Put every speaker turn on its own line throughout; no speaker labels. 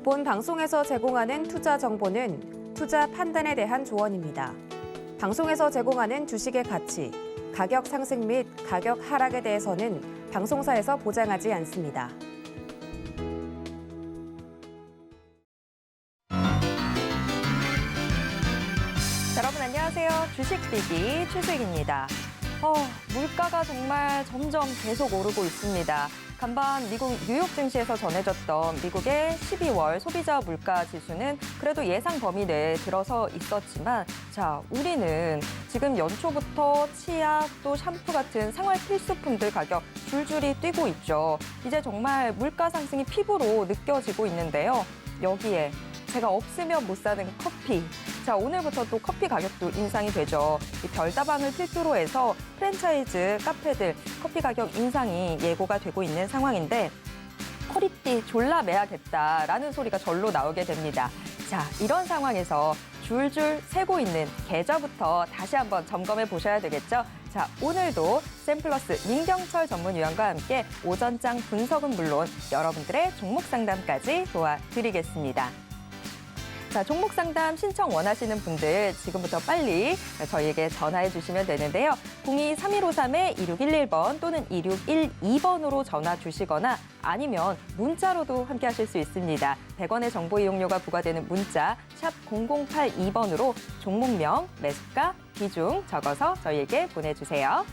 본 방송에서 제공하는 투자 정보는 투자 판단에 대한 조언입니다. 방송에서 제공하는 주식의 가치, 가격 상승 및 가격 하락에 대해서는 방송사에서 보장하지 않습니다.
여러분 안녕하세요. 주식비기 최수익입니다. 물가가 정말 점점 계속 오르고 있습니다. 간밤 미국 뉴욕 증시에서 전해졌던 미국의 12월 소비자 물가 지수는 그래도 예상 범위 내에 들어서 있었지만 우리는 지금 연초부터 치약 또 샴푸 같은 생활 필수품들 가격 줄줄이 뛰고 있죠. 이제 정말 물가 상승이 피부로 느껴지고 있는데요. 여기에 제가 없으면 못 사는 커피. 오늘부터 또 커피 가격도 인상이 되죠. 이 별다방을 필두로 해서 프랜차이즈 카페들 커피 가격 인상이 예고가 되고 있는 상황인데 커리띠 졸라 매야겠다라는 소리가 절로 나오게 됩니다. 이런 상황에서 줄줄 새고 있는 계좌부터 다시 한번 점검해 보셔야 되겠죠. 오늘도 샘플러스 민경철 전문위원과 함께 오전장 분석은 물론 여러분들의 종목 상담까지 도와드리겠습니다. 종목 상담 신청 원하시는 분들 지금부터 빨리 저희에게 전화해 주시면 되는데요. 02-3153-2611번 또는 2612번으로 전화 주시거나 아니면 문자로도 함께 하실 수 있습니다. 100원의 정보 이용료가 부과되는 문자 샵 0082번으로 종목명, 매수가, 비중 적어서 저희에게 보내주세요.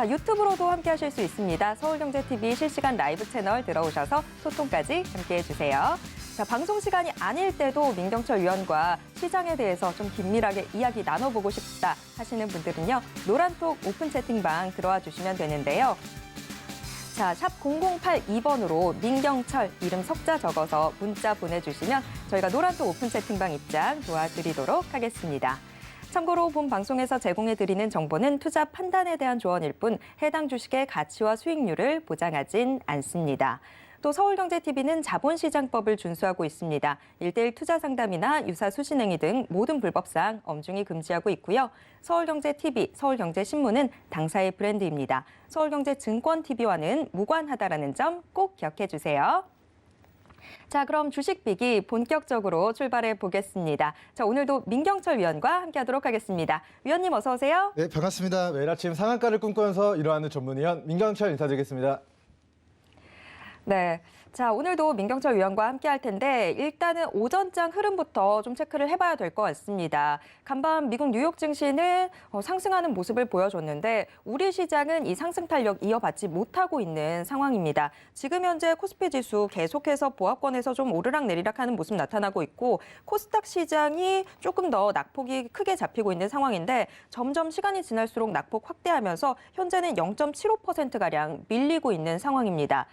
유튜브로도 함께 하실 수 있습니다. 서울경제TV 실시간 라이브 채널 들어오셔서 소통까지 함께 해주세요. 방송 시간이 아닐 때도 민경철 위원과 시장에 대해서 좀 긴밀하게 이야기 나눠보고 싶다 하시는 분들은요. 노란톡 오픈 채팅방 들어와 주시면 되는데요. 샵 0082번으로 민경철 이름 석자 적어서 문자 보내주시면 저희가 노란톡 오픈 채팅방 입장 도와드리도록 하겠습니다. 참고로 본 방송에서 제공해드리는 정보는 투자 판단에 대한 조언일 뿐 해당 주식의 가치와 수익률을 보장하진 않습니다. 또 서울경제TV는 자본시장법을 준수하고 있습니다. 1:1 투자 상담이나 유사 수신행위 등 모든 불법사항 엄중히 금지하고 있고요. 서울경제TV, 서울경제신문은 당사의 브랜드입니다. 서울경제증권TV와는 무관하다라는 점 꼭 기억해 주세요. 그럼 주식비기 본격적으로 출발해 보겠습니다. 오늘도 민경철 위원과 함께하도록 하겠습니다. 위원님 어서 오세요.
네, 반갑습니다. 매일 아침 상한가를 꿈꾸면서 일어나는 전문위원 민경철 인사드리겠습니다.
네. 오늘도 민경철 위원과 함께 할 텐데 일단은 오전장 흐름부터 좀 체크를 해봐야 될 것 같습니다. 간밤 미국 뉴욕 증시는 상승하는 모습을 보여줬는데 우리 시장은 이 상승 탄력 이어받지 못하고 있는 상황입니다. 지금 현재 코스피 지수 계속해서 보합권에서 좀 오르락내리락하는 모습 나타나고 있고 코스닥 시장이 조금 더 낙폭이 크게 잡히고 있는 상황인데 점점 시간이 지날수록 낙폭 확대하면서 현재는 0.75%가량 밀리고 있는 상황입니다.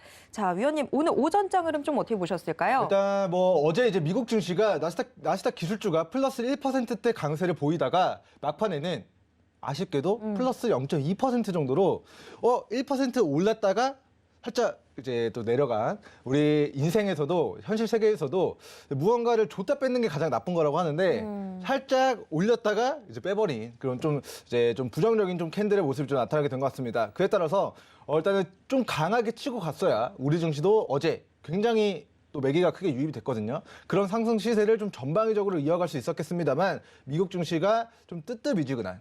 위원님 오늘 오전장 흐름 좀 어떻게 보셨을까요?
일단 어제 이제 미국 증시가 나스닥 기술주가 플러스 1%대 강세를 보이다가 막판에는 아쉽게도 플러스 0.2% 정도로 1% 올랐다가 살짝 이제 또 내려간 우리 인생에서도 현실 세계에서도 무언가를 줬다 뺏는 게 가장 나쁜 거라고 하는데 살짝 올렸다가 이제 빼버린 그런 좀 부정적인 좀 캔들의 모습이 좀 나타나게 된 것 같습니다. 그에 따라서 일단은 좀 강하게 치고 갔어야 우리 증시도 어제 굉장히 또 매기가 크게 유입이 됐거든요. 그런 상승 시세를 좀 전방위적으로 이어갈 수 있었겠습니다만 미국 증시가 좀 뜨뜻미지근한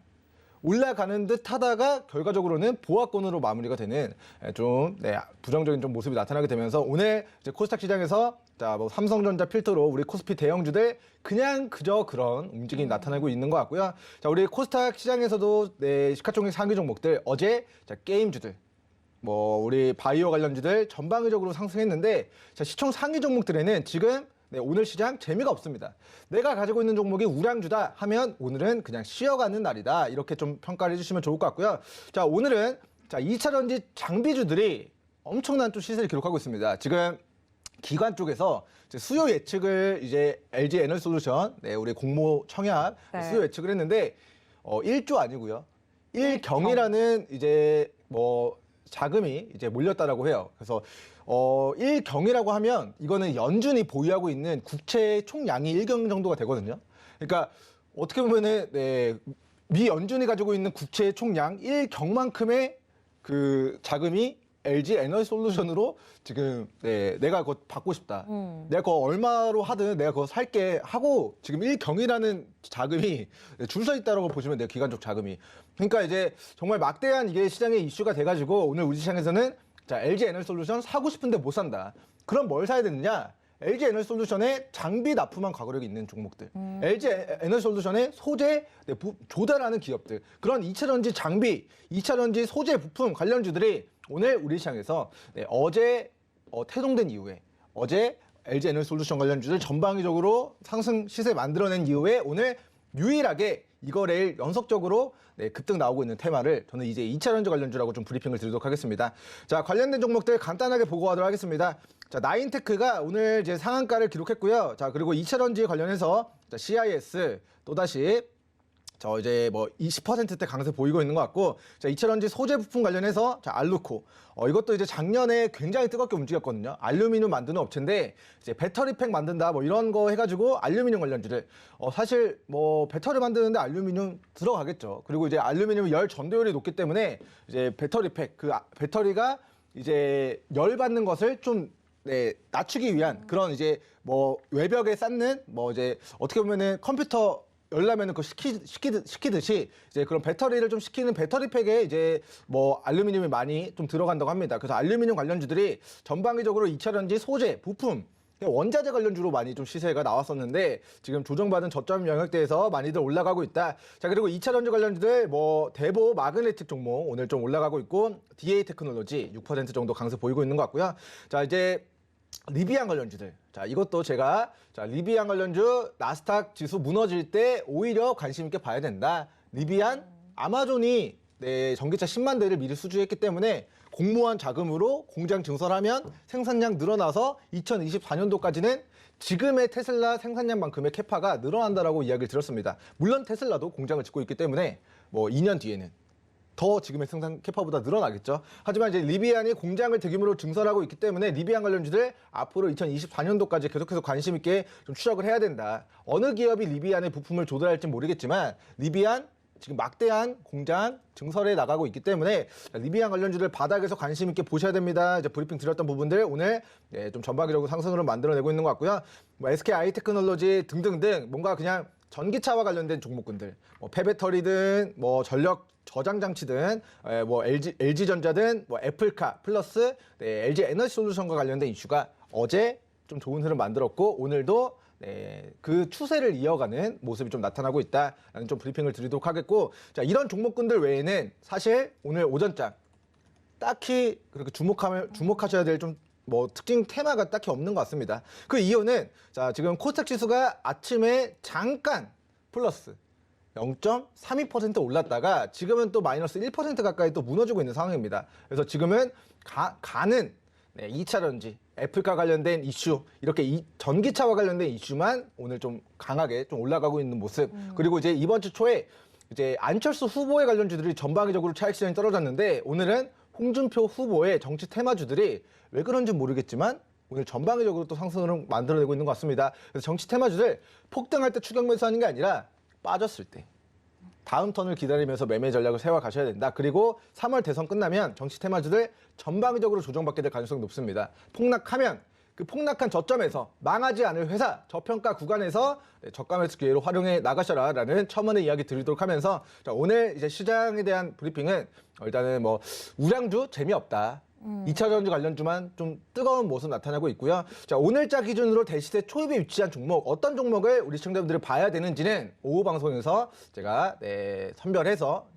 올라가는 듯 하다가 결과적으로는 보합권으로 마무리가 되는 부정적인 좀 모습이 나타나게 되면서 오늘 이제 코스닥 시장에서 삼성전자 필두로 우리 코스피 대형주들 그냥 그저 그런 움직임이 나타나고 있는 것 같고요. 우리 코스닥 시장에서도 시가총액 상위 종목들 어제 게임주들 우리 바이오 관련주들 전방위적으로 상승했는데 시총 상위 종목들에는 지금 오늘 시장 재미가 없습니다. 내가 가지고 있는 종목이 우량주다 하면 오늘은 그냥 쉬어가는 날이다. 이렇게 좀 평가를 해주시면 좋을 것 같고요. 오늘은 2차 전지 장비주들이 엄청난 또 시세를 기록하고 있습니다. 지금 기관 쪽에서 수요 예측을 이제 LG 에너지솔루션, 우리 공모 청약 수요 예측을 했는데 1조 아니고요. 1경이라는 이제 자금이 이제 몰렸다라고 해요. 그래서 1경이라고 하면 이거는 연준이 보유하고 있는 국채 총량이 1경 정도가 되거든요. 그러니까 어떻게 보면은 미 연준이 가지고 있는 국채 총량 1경만큼의 그 자금이 LG 에너지 솔루션으로 지금 내가 그거 받고 싶다. 내가 그거 얼마로 하든 내가 그거 살게 하고 지금 1경이라는 자금이 줄 서 있다라고 보시면 돼요. 기관적 자금이. 그러니까 이제 정말 막대한 이게 시장의 이슈가 돼가지고 오늘 우리 시장에서는 자, LG 에너지 솔루션 사고 싶은데 못 산다. 그럼 뭘 사야 되느냐? LG 에너지 솔루션에 장비 납품한 과거력이 있는 종목들, LG 에너지 솔루션에 소재 조달하는 기업들, 그런 2차전지 장비, 2차전지 소재 부품 관련주들이 오늘 우리 시장에서 어제 태동된 이후에 어제 LG 에너지 솔루션 관련주들 전방위적으로 상승 시세 만들어낸 이후에 오늘 유일하게 이거를 연속적으로 급등 나오고 있는 테마를 저는 이제 2차전지 관련주라고 좀 브리핑을 드리도록 하겠습니다. 자, 관련된 종목들 간단하게 보고하도록 하겠습니다. 자, 나인테크가 오늘 이제 상한가를 기록했고요. 자, 그리고 2차전지 관련해서 자, CIS 또다시 이제 뭐 20%대 강세 보이고 있는 것 같고, 자, 2차전지 소재 부품 관련해서 자, 알루코. 이것도 이제 작년에 굉장히 뜨겁게 움직였거든요. 알루미늄 만드는 업체인데 이제 배터리팩 만든다 뭐 이런 거 해가지고 알루미늄 관련주들. 사실 뭐 배터리 만드는데 알루미늄 들어가겠죠. 그리고 이제 알루미늄 열 전도율이 높기 때문에 이제 배터리팩 배터리가 이제 열 받는 것을 좀 낮추기 위한 그런 이제 뭐 외벽에 쌓는 뭐 이제 어떻게 보면은 컴퓨터 열라면은 그 시키듯이 이제 그런 배터리를 좀 식히는 배터리팩에 이제 뭐 알루미늄이 많이 좀 들어간다고 합니다. 그래서 알루미늄 관련주들이 전방위적으로 2차전지 소재, 부품, 원자재 관련주로 많이 좀 시세가 나왔었는데 지금 조정받은 저점 영역대에서 많이들 올라가고 있다. 자, 그리고 2차전지 관련주들 뭐 대보 마그네틱 종목 오늘 좀 올라가고 있고 DA 테크놀로지 6% 정도 강세 보이고 있는 것 같고요. 자, 이제 리비안 관련주들. 자, 이것도 제가 리비안 관련주 나스닥 지수 무너질 때 오히려 관심 있게 봐야 된다. 리비안 아마존이 전기차 10만 대를 미리 수주했기 때문에 공모한 자금으로 공장 증설하면 생산량 늘어나서 2024년도까지는 지금의 테슬라 생산량만큼의 캐파가 늘어난다라고 이야기를 들었습니다. 물론 테슬라도 공장을 짓고 있기 때문에 뭐 2년 뒤에는 더 지금의 생산 캐파보다 늘어나겠죠. 하지만 이제 리비안이 공장을 대규모로 증설하고 있기 때문에 리비안 관련주들 앞으로 2024년도까지 계속해서 관심 있게 좀 추적을 해야 된다. 어느 기업이 리비안의 부품을 조달할지 모르겠지만 리비안 지금 막대한 공장 증설에 나가고 있기 때문에 리비안 관련주들 바닥에서 관심 있게 보셔야 됩니다. 이제 브리핑 드렸던 부분들 오늘 좀 전방위적으로 상승으로 만들어내고 있는 것 같고요. 뭐 SK 아이테크놀로지 등등등 뭔가 그냥 전기차와 관련된 종목군들, 뭐 폐배터리든 뭐 전력 저장 장치든 뭐 LG전자든 뭐 애플카 플러스 LG 에너지 솔루션과 관련된 이슈가 어제 좀 좋은 흐름 만들었고 오늘도 그 추세를 이어가는 모습이 좀 나타나고 있다라는 좀 브리핑을 드리도록 하겠고, 자, 이런 종목군들 외에는 사실 오늘 오전장 딱히 그렇게 주목하셔야 될 좀 뭐 특징 테마가 딱히 없는 것 같습니다. 그 이유는 자, 지금 코스닥 지수가 아침에 잠깐 플러스 0.32% 올랐다가 지금은 또 마이너스 1% 가까이 또 무너지고 있는 상황입니다. 그래서 지금은 가는 2차전지, 애플과 관련된 이슈, 이렇게 전기차와 관련된 이슈만 오늘 좀 강하게 좀 올라가고 있는 모습. 그리고 이제 이번 주 초에 이제 안철수 후보의 관련주들이 전방위적으로 차익 시장이 떨어졌는데 오늘은 홍준표 후보의 정치 테마주들이 왜 그런지 모르겠지만 오늘 전방위적으로 또 상승을 만들어내고 있는 것 같습니다. 그래서 정치 테마주들 폭등할 때 추격 매수하는 게 아니라 빠졌을 때 다음 턴을 기다리면서 매매 전략을 세워 가셔야 된다. 그리고 3월 대선 끝나면 정치 테마주들 전방위적으로 조정받게 될 가능성이 높습니다. 폭락하면 그 폭락한 저점에서 망하지 않을 회사 저평가 구간에서 저가 매수 기회로 활용해 나가셔라라는 첨언의 이야기 드리도록 하면서 자, 오늘 이제 시장에 대한 브리핑은 일단은 뭐 우량주 재미없다. 2차전지 관련주만 좀 뜨거운 모습 나타나고 있고요. 자, 오늘자 기준으로 대시세 초입에 위치한 종목, 어떤 종목을 우리 시청자분들이 봐야 되는지는 오후 방송에서 제가 선별해서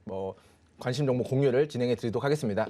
뭐 관심 종목 공유를 진행해 드리도록 하겠습니다.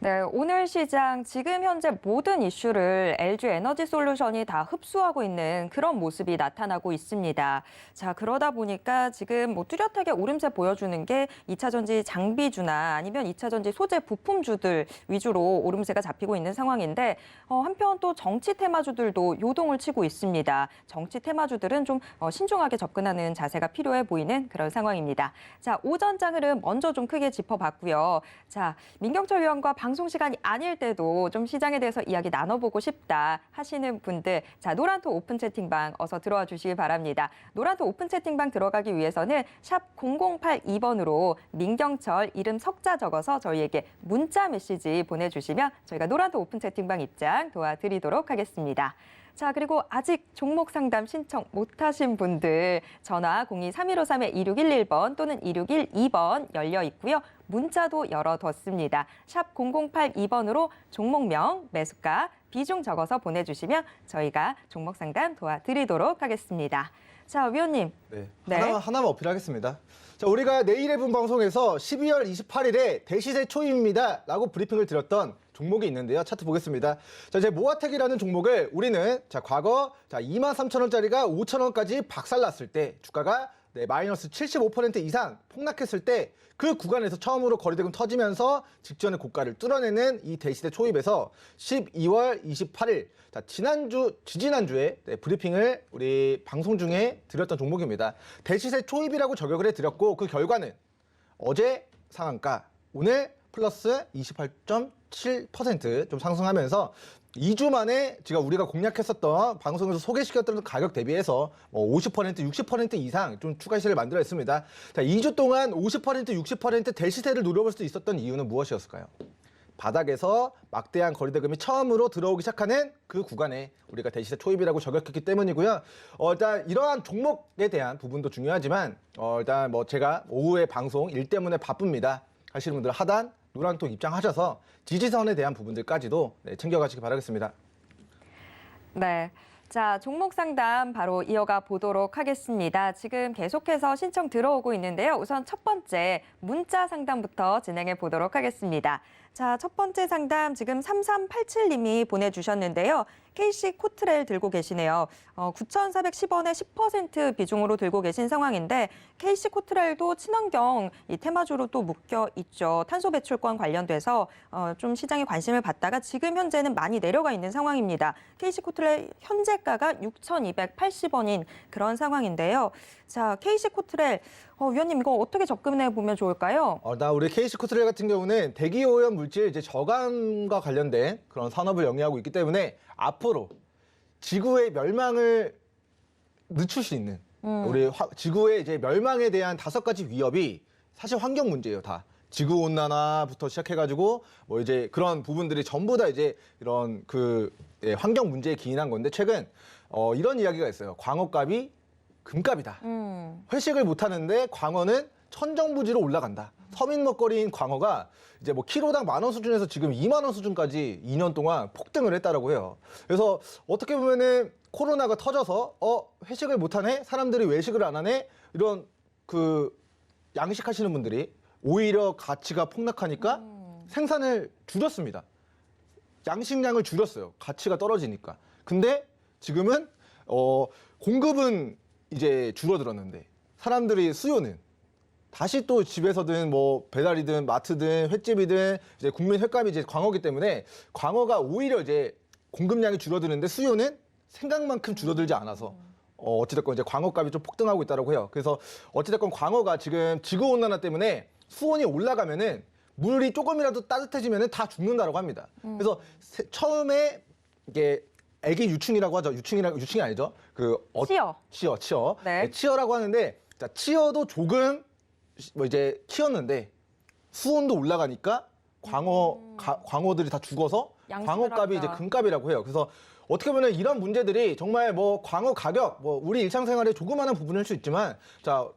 네, 오늘 시장 지금 현재 모든 이슈를 LG 에너지 솔루션이 다 흡수하고 있는 그런 모습이 나타나고 있습니다. 자, 그러다 보니까 지금 뭐 뚜렷하게 오름세 보여주는 게 2차전지 장비주나 아니면 2차전지 소재 부품주들 위주로 오름세가 잡히고 있는 상황인데 한편 또 정치 테마주들도 요동을 치고 있습니다. 정치 테마주들은 좀 신중하게 접근하는 자세가 필요해 보이는 그런 상황입니다. 자, 오전장 흐름 먼저 좀 크게 짚어봤고요. 자, 민경철 위원과 방송 시간이 아닐 때도 좀 시장에 대해서 이야기 나눠보고 싶다 하시는 분들, 자, 노란토 오픈 채팅방 어서 들어와 주시기 바랍니다. 노란토 오픈 채팅방 들어가기 위해서는 샵 0082번으로 민경철 이름 석자 적어서 저희에게 문자 메시지 보내주시면 저희가 노란토 오픈 채팅방 입장 도와드리도록 하겠습니다. 자, 그리고 아직 종목 상담 신청 못하신 분들 전화 02-3153-2611번 또는 2612번 열려 있고요. 문자도 열어뒀습니다. 샵 0082번으로 종목명, 매수가, 비중 적어서 보내주시면 저희가 종목 상담 도와드리도록 하겠습니다. 자, 위원님.
네.
네.
하나만 어필하겠습니다. 자, 우리가 내일의 분 방송에서 12월 28일에 대시세 초입니다 라고 브리핑을 드렸던 종목이 있는데요. 차트 보겠습니다. 자, 이제 모아텍이라는 종목을 우리는 자, 과거 23,000원짜리가 5,000원까지 박살났을 때 주가가 마이너스 75% 이상 폭락했을 때 그 구간에서 처음으로 거래대금 터지면서 직전의 고가를 뚫어내는 이 대시세 초입에서 12월 28일 자, 지지난주에 브리핑을 우리 방송 중에 드렸던 종목입니다. 대시세 초입이라고 저격을 해드렸고 그 결과는 어제 상한가, 오늘 플러스 28.7% 좀 상승하면서 2주 만에 우리가 공략했었던 방송에서 소개시켰던 가격 대비해서 50%, 60% 이상 좀 추가 시세를 만들어냈습니다. 자, 2주 동안 50%, 60% 대시세를 누려볼 수 있었던 이유는 무엇이었을까요? 바닥에서 막대한 거래대금이 처음으로 들어오기 시작하는 그 구간에 우리가 대시세 초입이라고 저격했기 때문이고요. 일단 이러한 종목에 대한 부분도 중요하지만 일단 제가 오후에 방송 일 때문에 바쁩니다 하시는 분들 하단 노란통 입장하셔서 지지선에 대한 부분들까지도 챙겨가시기 바라겠습니다.
네. 자, 종목 상담 바로 이어가 보도록 하겠습니다. 지금 계속해서 신청 들어오고 있는데요. 우선 첫 번째 문자 상담부터 진행해 보도록 하겠습니다. 자, 첫 번째 상담 지금 3387님이 보내주셨는데요. KC 코트렐 들고 계시네요. 9,410원에 10% 비중으로 들고 계신 상황인데 KC 코트렐도 친환경 이 테마주로 또 묶여 있죠. 탄소 배출권 관련돼서 좀 시장에 관심을 받다가 지금 현재는 많이 내려가 있는 상황입니다. KC 코트렐 현재가가 6,280원인 그런 상황인데요. 자, KC 코트렐 위원님 이거 어떻게 접근해 보면 좋을까요?
우리 KC 코트렐 같은 경우는 대기오염 물질 이제 저감과 관련된 그런 산업을 영위하고 있기 때문에 앞으로 지구의 멸망을 늦출 수 있는 우리 지구의 이제 멸망에 대한 5가지 위협이 사실 환경 문제예요, 다. 지구 온난화부터 시작해가지고 이제 그런 부분들이 전부 다 이제 이런 환경 문제에 기인한 건데 최근 이런 이야기가 있어요. 광어값이 금값이다. 회식을 못 하는데 광어는 천정부지로 올라간다. 서민 먹거리인 광어가 이제 키로당 10,000원 수준에서 지금 20,000원 수준까지 2년 동안 폭등을 했다라고 해요. 그래서 어떻게 보면은 코로나가 터져서 회식을 못 하네, 사람들이 외식을 안 하네 이런 양식하시는 분들이 오히려 가치가 폭락하니까 생산을 줄였습니다. 양식량을 줄였어요. 가치가 떨어지니까. 근데 지금은 공급은 이제 줄어들었는데 사람들이 수요는 다시 또 집에서든 배달이든 마트든 횟집이든 이제 국민 횟감이 이제 광어기 때문에 광어가 오히려 이제 공급량이 줄어드는데 수요는 생각만큼 줄어들지 않아서 어찌됐건 이제 광어값이 좀 폭등하고 있다고 해요. 그래서 어찌됐건 광어가 지금 지구 온난화 때문에 수온이 올라가면은 물이 조금이라도 따뜻해지면은 다 죽는다라고 합니다. 그래서 처음에 이게 애기 유충이라고 하죠. 유충이 아니죠. 치어.
네.
치어라고 하는데 자, 치어도 조금 이제 키웠는데 수온도 올라가니까 광어들이 다 죽어서 광어값이 이제 금값이라고 해요. 그래서 어떻게 보면 이런 문제들이 정말 광어 가격 우리 일상생활에 조그마한 부분일 수 있지만 자,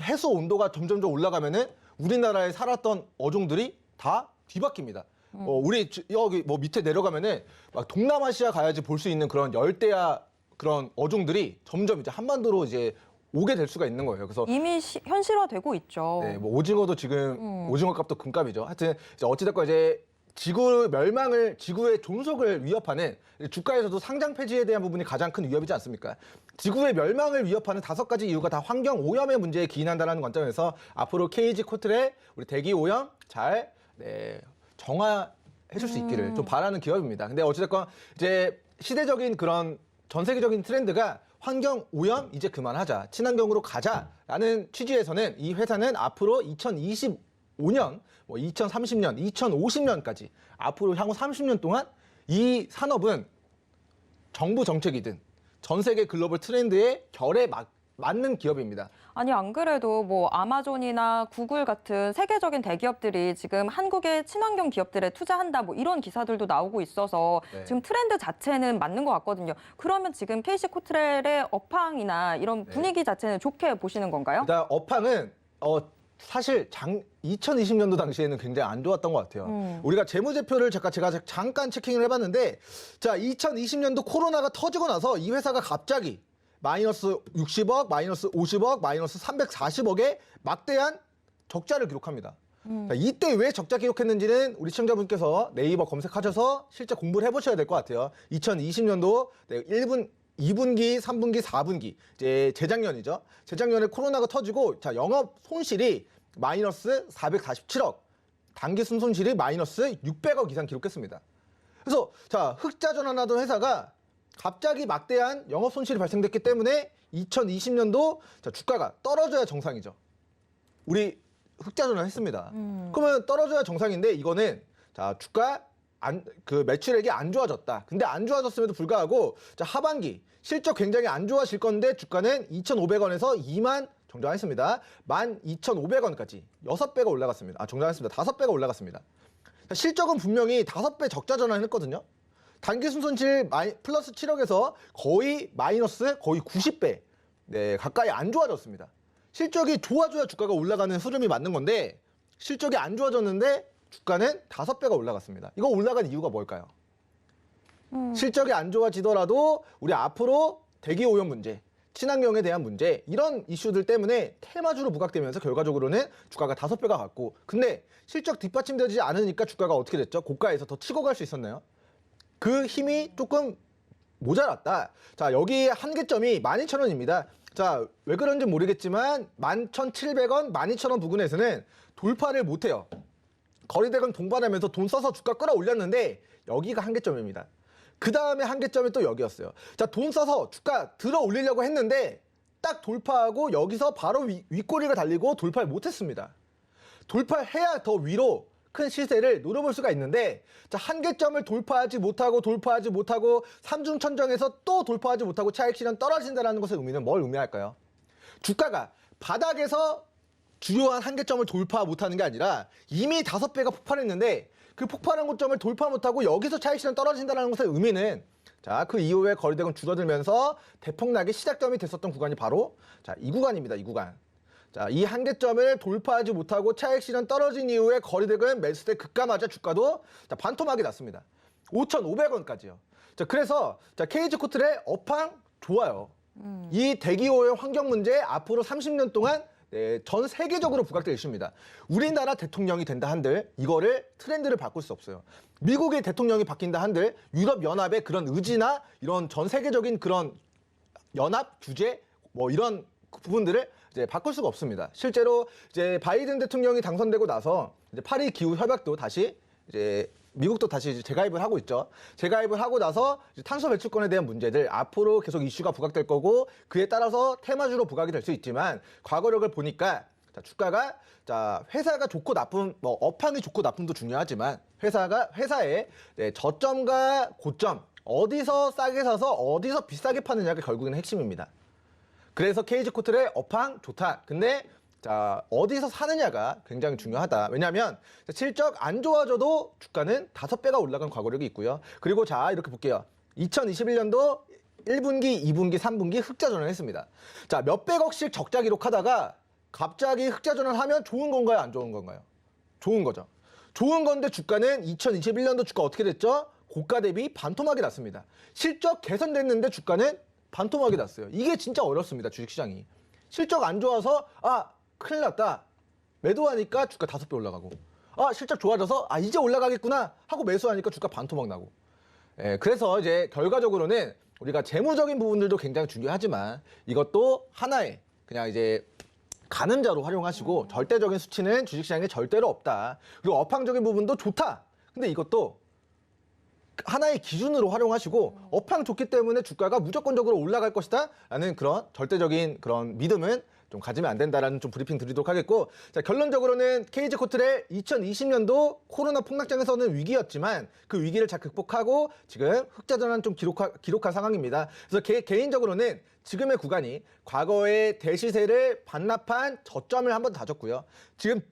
해수 온도가 점점점 올라가면은 우리나라에 살았던 어종들이 다 뒤바뀝니다. 우리 여기 밑에 내려가면은 막 동남아시아 가야지 볼 수 있는 그런 열대야 그런 어종들이 점점 이제 한반도로 이제 오게 될 수가 있는 거예요. 그래서
이미 현실화되고 있죠.
네, 오징어도 지금 오징어 값도 금값이죠. 하여튼 이제 어찌됐건 이제 지구의 존속을 위협하는 주가에서도 상장 폐지에 대한 부분이 가장 큰 위협이지 않습니까? 지구의 멸망을 위협하는 5가지 이유가 다 환경 오염의 문제에 기인한다는 관점에서 앞으로 KG 코트렐 우리 대기 오염 잘 정화해 줄 수 있기를 좀 바라는 기업입니다. 근데 어찌됐건 이제 시대적인 그런 전 세계적인 트렌드가 환경 오염 이제 그만하자, 친환경으로 가자라는 취지에서는 이 회사는 앞으로 2025년, 뭐 2030년, 2050년까지 앞으로 향후 30년 동안 이 산업은 정부 정책이든 전 세계 글로벌 트렌드에 결에 맞는 기업입니다.
아니, 안 그래도 뭐 아마존이나 구글 같은 세계적인 대기업들이 지금 한국의 친환경 기업들에 투자한다 뭐 이런 기사들도 나오고 있어서
네.
지금 트렌드 자체는 맞는 것 같거든요. 그러면 지금 KC코트렐의 업황이나 이런 분위기 자체는 좋게 보시는 건가요?
일단 업황은 사실 2020년도 당시에는 굉장히 안 좋았던 것 같아요. 우리가 재무제표를 제가 잠깐 체킹을 해봤는데, 자, 2020년도 코로나가 터지고 나서 이 회사가 갑자기 마이너스 60억, 마이너스 50억, 마이너스 340억의 막대한 적자를 기록합니다. 자, 이때 왜 적자 기록했는지는 우리 시청자분께서 네이버 검색하셔서 실제 공부를 해보셔야 될 것 같아요. 2020년도 2분기, 3분기, 4분기, 이제 재작년이죠. 재작년에 코로나가 터지고, 자, 영업 손실이 마이너스 447억, 단기 순손실이 마이너스 600억 이상 기록했습니다. 그래서, 자, 흑자 전환하던 회사가 갑자기 막대한 영업 손실이 발생됐기 때문에 2020년도 자, 주가가 떨어져야 정상이죠. 우리 흑자 전환했습니다. 그러면 떨어져야 정상인데 이거는 자, 주가 그 매출액이 안 좋아졌다. 근데 안 좋아졌음에도 불구하고 자, 하반기 실적 굉장히 안 좋아질 건데 주가는 2,500원에서 2만 정정했습니다. 12,500원까지 6배가 올라갔습니다. 정정했습니다. 5배가 올라갔습니다. 자, 실적은 분명히 5배 적자 전환했거든요. 단기 순손실 플러스 7억에서 거의 마이너스 거의 90배 가까이 안 좋아졌습니다. 실적이 좋아져야 주가가 올라가는 흐름이 맞는 건데 실적이 안 좋아졌는데 주가는 5배가 올라갔습니다. 이거 올라간 이유가 뭘까요? 실적이 안 좋아지더라도 우리 앞으로 대기 오염 문제, 친환경에 대한 문제 이런 이슈들 때문에 테마주로 부각되면서 결과적으로는 주가가 5배가 갔고 근데 실적 뒷받침되지 않으니까 주가가 어떻게 됐죠? 고가에서 더 치고 갈 수 있었나요? 그 힘이 조금 모자랐다. 자, 여기 한계점이 12,000원입니다. 자, 왜 그런지 모르겠지만 11,700원, 12,000원 부근에서는 돌파를 못해요. 거리대금 동반하면서 돈 써서 주가 끌어올렸는데 여기가 한계점입니다. 그 다음에 한계점이 또 여기였어요. 자, 돈 써서 주가 들어 올리려고 했는데 딱 돌파하고 여기서 바로 윗꼬리가 달리고 돌파를 못했습니다. 돌파해야 더 위로 큰 시세를 노려볼 수가 있는데 자, 한계점을 돌파하지 못하고 삼중천정에서 또 돌파하지 못하고 차익 실현 떨어진다는 것의 의미는 뭘 의미할까요? 주가가 바닥에서 주요한 한계점을 돌파 못하는 게 아니라 이미 5배가 폭발했는데 그 폭발한 고점을 돌파 못하고 여기서 차익 실현 떨어진다는 것의 의미는 자, 그 이후에 거래대금 줄어들면서 대폭락의 시작점이 됐었던 구간이 바로 자, 이 구간입니다. 이 구간. 자, 이 한계점을 돌파하지 못하고 차익 실현 떨어진 이후에 거래대금 매수세 급감하자 주가도 자, 반토막이 났습니다. 5,500원까지요. 자, 그래서 자, KG코트렐 업황 좋아요. 이 대기오염 환경 문제 앞으로 30년 동안 전 세계적으로 부각될 이슈입니다. 우리나라 대통령이 된다 한들 이거를 트렌드를 바꿀 수 없어요. 미국의 대통령이 바뀐다 한들 유럽연합의 그런 의지나 이런 전 세계적인 그런 연합 규제 뭐 이런 부분들을 이제 바꿀 수가 없습니다. 실제로 이제 바이든 대통령이 당선되고 나서 이제 파리 기후 협약도 다시 이제 미국도 다시 이제 재가입을 하고 있죠. 재가입을 하고 나서 이제 탄소 배출권에 대한 문제들 앞으로 계속 이슈가 부각될 거고 그에 따라서 테마주로 부각이 될 수 있지만 과거력을 보니까 자, 주가가 자, 회사가 좋고 나쁨 뭐 업황이 좋고 나쁨도 중요하지만 회사의 저점과 고점 어디서 싸게 사서 어디서 비싸게 파느냐가 결국에는 핵심입니다. 그래서 KG코트렐 업황 좋다. 근데 자, 어디서 사느냐가 굉장히 중요하다. 왜냐하면 실적 안 좋아져도 주가는 5배가 올라간 과거력이 있고요. 그리고 자, 이렇게 볼게요. 2021년도 1분기, 2분기, 3분기 흑자 전환했습니다. 자, 몇백억씩 적자 기록하다가 갑자기 흑자 전환하면 좋은 건가요? 안 좋은 건가요? 좋은 거죠. 좋은 건데 주가는 2021년도 주가 어떻게 됐죠? 고가 대비 반토막이 났습니다. 실적 개선됐는데 주가는 반토막이 났어요. 이게 진짜 어렵습니다. 주식시장이. 실적 안 좋아서 큰일 났다. 매도하니까 주가 5배 올라가고 실적 좋아져서 이제 올라가겠구나 하고 매수하니까 주가 반토막 나고. 그래서 이제 결과적으로는 우리가 재무적인 부분들도 굉장히 중요하지만 이것도 하나의 그냥 이제 가늠자로 활용하시고 절대적인 수치는 주식시장에 절대로 없다. 그리고 업황적인 부분도 좋다. 근데 이것도 하나의 기준으로 활용하시고 업황 좋기 때문에 주가가 무조건적으로 올라갈 것이다 라는 그런 절대적인 그런 믿음은 좀 좀 가지면 안 된다라는 좀 브리핑 드리도록 하겠고, 자, 결론적으로는 KG 코트렐 2020년도 코로나 폭락장에서는 위기였지만 그 위기를 잘 극복하고 지금 흑자전환 좀 기록한 상황입니다. 그래서 개인적으로는 지금의 구간이 과거의 대시세를 반납한 저점을 한 번 다졌고요. 지금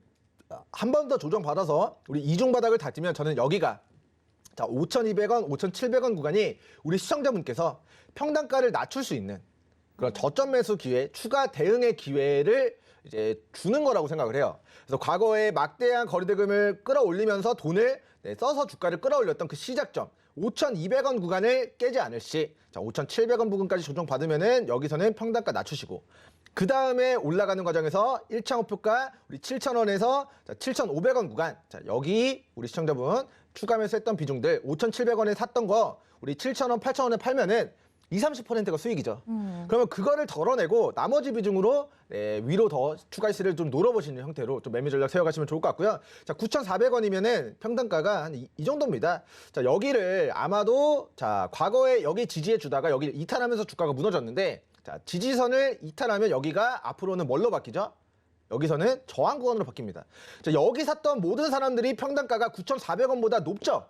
한 번 더 조정받아서 우리 이중 바닥을 다지면 저는 여기가 자 5,200원, 5,700원 구간이 우리 시청자분께서 평단가를 낮출 수 있는 그런 저점 매수 기회, 추가 대응의 기회를 이제 주는 거라고 생각을 해요. 그래서 과거에 막대한 거래대금을 끌어올리면서 돈을 써서 주가를 끌어올렸던 그 시작점 5,200원 구간을 깨지 않을 시, 자 5,700원 부근까지 조정받으면은 여기서는 평단가 낮추시고, 그 다음에 올라가는 과정에서 1차 목표가 우리 7,000원에서 7,500원 구간, 자 여기 우리 시청자분 추가 매수했던 비중들 5,700원에 샀던 거 우리 7,000원, 8,000원에 팔면은 20-30%가 수익이죠. 그러면 그거를 덜어내고 나머지 비중으로 위로 더 추가 시세를 좀 놀아보시는 형태로 좀 매매 전략 세워가시면 좋을 것 같고요. 자, 9,400원이면은 평단가가 한 이 정도입니다. 자, 여기를 아마도 자 과거에 여기 지지해 주다가 여기 이탈하면서 주가가 무너졌는데, 자 지지선을 이탈하면 여기가 앞으로는 뭘로 바뀌죠? 여기서는 저항 구간으로 바뀝니다. 자, 여기 샀던 모든 사람들이 평단가가 9,400원보다 높죠?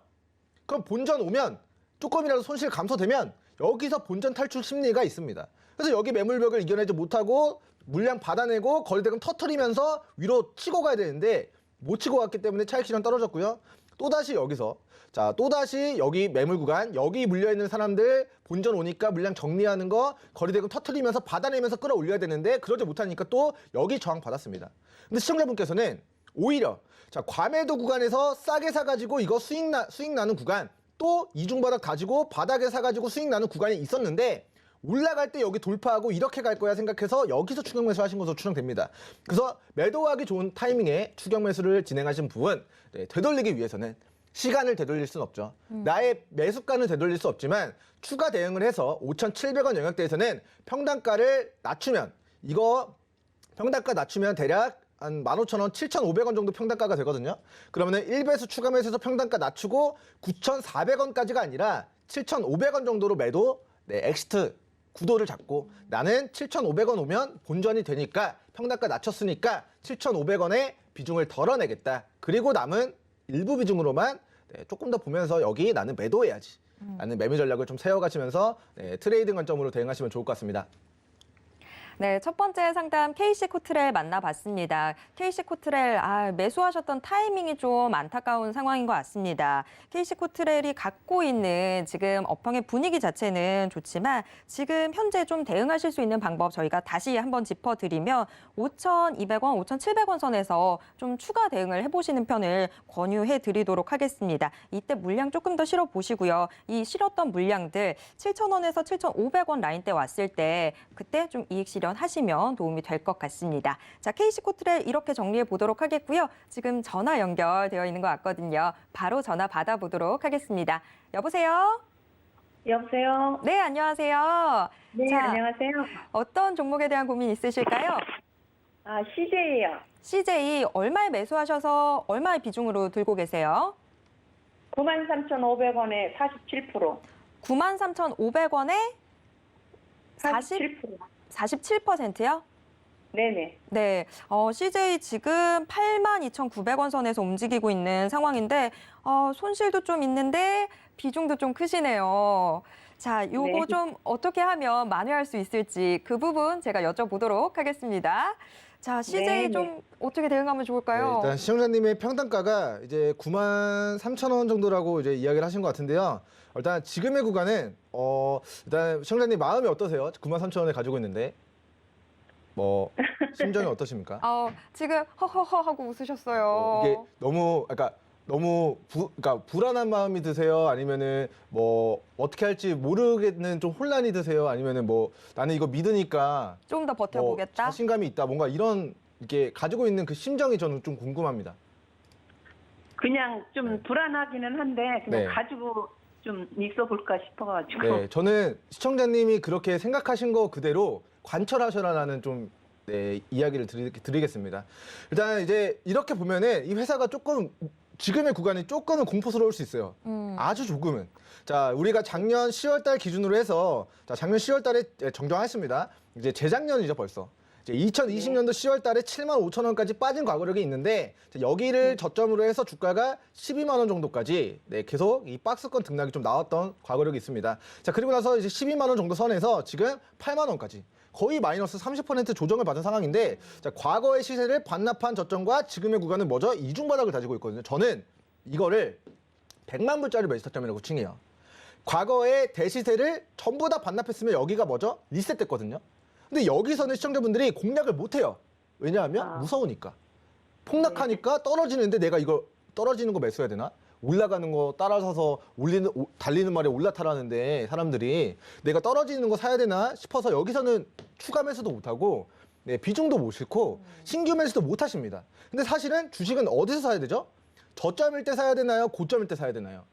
그럼 본전 오면 조금이라도 손실 감소되면 여기서 본전 탈출 심리가 있습니다. 그래서 여기 매물벽을 이겨내지 못하고 물량 받아내고 거래대금 터트리면서 위로 치고 가야 되는데 못 치고 갔기 때문에 차익 실현 떨어졌고요. 또다시 여기서 자 또다시 여기 매물 구간 여기 물려있는 사람들 본전 오니까 물량 정리하는 거 거래대금 터트리면서 받아내면서 끌어올려야 되는데 그러지 못하니까 또 여기 저항 받았습니다. 근데 시청자분께서는 오히려 자 과매도 구간에서 싸게 사가지고 이거 수익 나는 구간, 또 이중바닥 가지고 바닥에 사가지고 수익 나는 구간이 있었는데 올라갈 때 여기 돌파하고 이렇게 갈 거야 생각해서 여기서 추격 매수 하신 것으로 추정됩니다. 그래서 매도하기 좋은 타이밍에 추격 매수를 진행하신 부분 되돌리기 위해서는 시간을 되돌릴 수는 없죠. 나의 매수가는 되돌릴 수 없지만 추가 대응을 해서 5,700원 영역대에서는 평단가를 낮추면 이거 평단가 낮추면 대략 한 15,000원, 7,500원 정도 평단가가 되거든요. 그러면은 1배수 추가 매수해서 평단가 낮추고 9,400원까지가 아니라 7,500원 정도로 매도, 엑시트 구도를 잡고 나는 7,500원 오면 본전이 되니까 평단가 낮췄으니까 7,500원의 비중을 덜어내겠다. 그리고 남은 일부 비중으로만 조금 더 보면서 여기 나는 매도해야지. 라는 매매 전략을 좀 세워가시면서 트레이딩 관점으로 대응하시면 좋을 것 같습니다.
네, 첫 번째 상담 KC 코트렐 만나봤습니다. KC 코트렐 매수하셨던 타이밍이 좀 안타까운 상황인 것 같습니다. KC 코트렐이 갖고 있는 지금 업황의 분위기 자체는 좋지만 지금 현재 좀 대응하실 수 있는 방법 저희가 다시 한번 짚어드리면 5,200원, 5,700원 선에서 좀 추가 대응을 해보시는 편을 권유해드리도록 하겠습니다. 이때 물량 조금 더 실어보시고요. 이 실었던 물량들 7,000원에서 7,500원 라인대 왔을 때 그때 좀 이익 실현하시면 도움이 될 것 같습니다. 자, KC 코트렐 이렇게 정리해 보도록 하겠고요. 지금 전화 연결되어 있는 것 같거든요. 바로 전화 받아보도록 하겠습니다. 여보세요?
여보세요?
네, 안녕하세요.
네,
자,
안녕하세요.
어떤 종목에 대한 고민 있으실까요?
CJ예요.
CJ 얼마에 매수하셔서 얼마의 비중으로 들고 계세요?
93,500원에 47%.
93,500원에
47%.
47%요?
네네.
네, CJ 지금 82,900원 선에서 움직이고 있는 상황인데 손실도 좀 있는데 비중도 좀 크시네요. 자, 요거
네.
좀 어떻게 하면 만회할 수 있을지 그 부분 제가 여쭤보도록 하겠습니다. 자, CJ
네네.
좀 어떻게 대응하면 좋을까요?
일단 시청자님의 평단가가 이제 93,000원 정도라고 이제 이야기를 하신 것 같은데요. 일단 지금의 구간은 일단 시청자님 마음이 어떠세요? 93,000원에 가지고 있는데 뭐 심정이 어떠십니까?
지금 허허허 하고 웃으셨어요.
이게 너무 그러니까 불안한 마음이 드세요? 아니면은 뭐 어떻게 할지 모르겠는 좀 혼란이 드세요? 아니면은 뭐 나는 이거 믿으니까
좀 더
뭐
버텨보겠다.
자신감이 있다. 뭔가 이런 이게 가지고 있는 그 심정이 저는 좀 궁금합니다.
그냥 좀
네.
불안하기는 한데 그냥
네.
가지고 좀 있어 볼까 싶어가지고.
네, 저는 시청자님이 그렇게 생각하신 거 그대로 관철하셔라라는 좀 이야기를 드리겠습니다. 일단 이제 이렇게 보면은 이 회사가 조금 지금의 구간이 조금은 공포스러울 수 있어요. 아주 조금은. 자, 우리가 작년 10월 달 기준으로 해서 자, 작년 10월 달에 정정했습니다. 이제 재작년이죠, 벌써. 이제 2020년도 10월 달에 7만 5천 원까지 빠진 과거력이 있는데 자, 여기를 저점으로 해서 주가가 12만 원 정도까지 네, 계속 이 박스권 등락이 좀 나왔던 과거력이 있습니다. 자, 그리고 나서 이제 12만 원 정도 선에서 지금 8만 원까지 거의 마이너스 30% 조정을 받은 상황인데 자, 과거의 시세를 반납한 저점과 지금의 구간은 뭐죠? 이중바닥을 다지고 있거든요. 저는 이거를 100만 불짜리 매수 타점이라고 칭해요. 과거의 대시세를 전부 다 반납했으면 여기가 뭐죠? 리셋됐거든요. 근데 여기서는 시청자분들이 공략을 못해요. 왜냐하면 무서우니까. 폭락하니까 떨어지는데 내가 이거 떨어지는 거 매수해야 되나? 올라가는 거 따라서서 달리는 말에 올라타라는데 사람들이 내가 떨어지는 거 사야 되나 싶어서 여기서는 추가 매수도 못하고 네, 비중도 못 싣고 신규 매수도 못 하십니다. 근데 사실은 주식은 어디서 사야 되죠? 저점일 때 사야 되나요? 고점일 때 사야 되나요?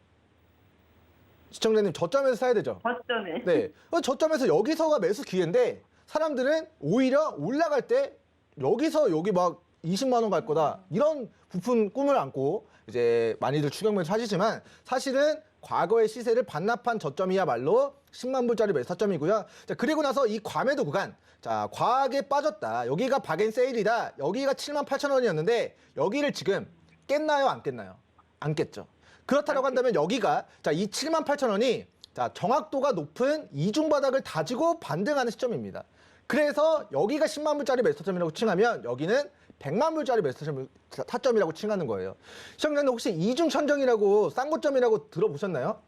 시청자님 저점에서 사야 되죠?
저점에.
네. 저점에서 여기서가 매수 기회인데 사람들은 오히려 올라갈 때 여기서 여기 막 20만 원 갈 거다 이런 부푼 꿈을 안고 이제 많이들 추격 매수 하시지만 사실은 과거의 시세를 반납한 저점이야말로 10만 불짜리 매수 타점이고요. 자, 그리고 나서 이 과매도 구간 자 과하게 빠졌다. 여기가 박앤세일이다. 여기가 7만 8천 원이었는데 여기를 지금 깼나요? 안 깼나요? 안 깼죠. 그렇다고 한다면 여기가 자 이 7만 8천 원이 자 정확도가 높은 이중바닥을 다지고 반등하는 시점입니다. 그래서 여기가 10만 불짜리 매수 타점이라고 칭하면 여기는 100만 불짜리 매수 타점이라고 칭하는 거예요. 시청자님 혹시 이중천정이라고 쌍고점이라고 들어보셨나요?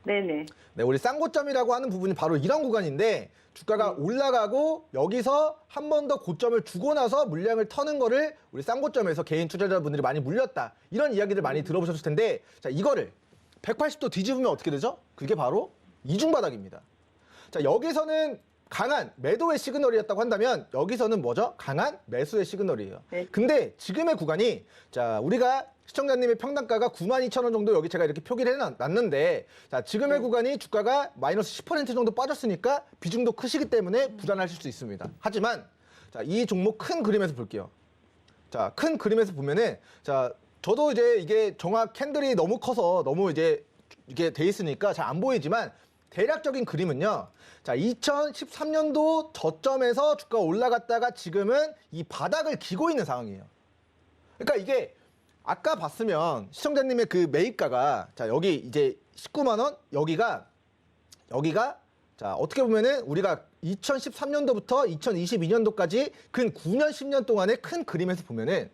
네네.
네, 우리 쌍고점이라고 하는 부분이 바로 이런 구간인데 주가가 올라가고 여기서 한 번 더 고점을 주고 나서 물량을 터는 거를 우리 쌍고점에서 개인 투자자분들이 많이 물렸다. 이런 이야기들 많이 들어보셨을 텐데 자 이거를 180도 뒤집으면 어떻게 되죠? 그게 바로 이중바닥입니다. 자 여기서는 강한 매도의 시그널이었다고 한다면 여기서는 뭐죠? 강한 매수의 시그널이에요.
네.
근데 지금의 구간이 자 우리가 시청자님의 평단가가 92,000원 정도 여기 제가 이렇게 표기를 해놨는데 자 지금의 구간이 주가가 마이너스 10% 정도 빠졌으니까 비중도 크시기 때문에 불안하실 수 있습니다. 하지만 자 이 종목 큰 그림에서 볼게요. 자 큰 그림에서 보면은 자 저도 이제 이게 정확 캔들이 너무 커서 너무 이제 이게 돼 있으니까 잘 안 보이지만 대략적인 그림은요. 자, 2013년도 저점에서 주가가 올라갔다가 지금은 이 바닥을 기고 있는 상황이에요. 그러니까 이게 아까 봤으면 시청자님의 그 매입가가 자, 여기 이제 19만 원, 여기가 자, 어떻게 보면은 우리가 2013년도부터 2022년도까지 근 9년, 10년 동안의 큰 그림에서 보면은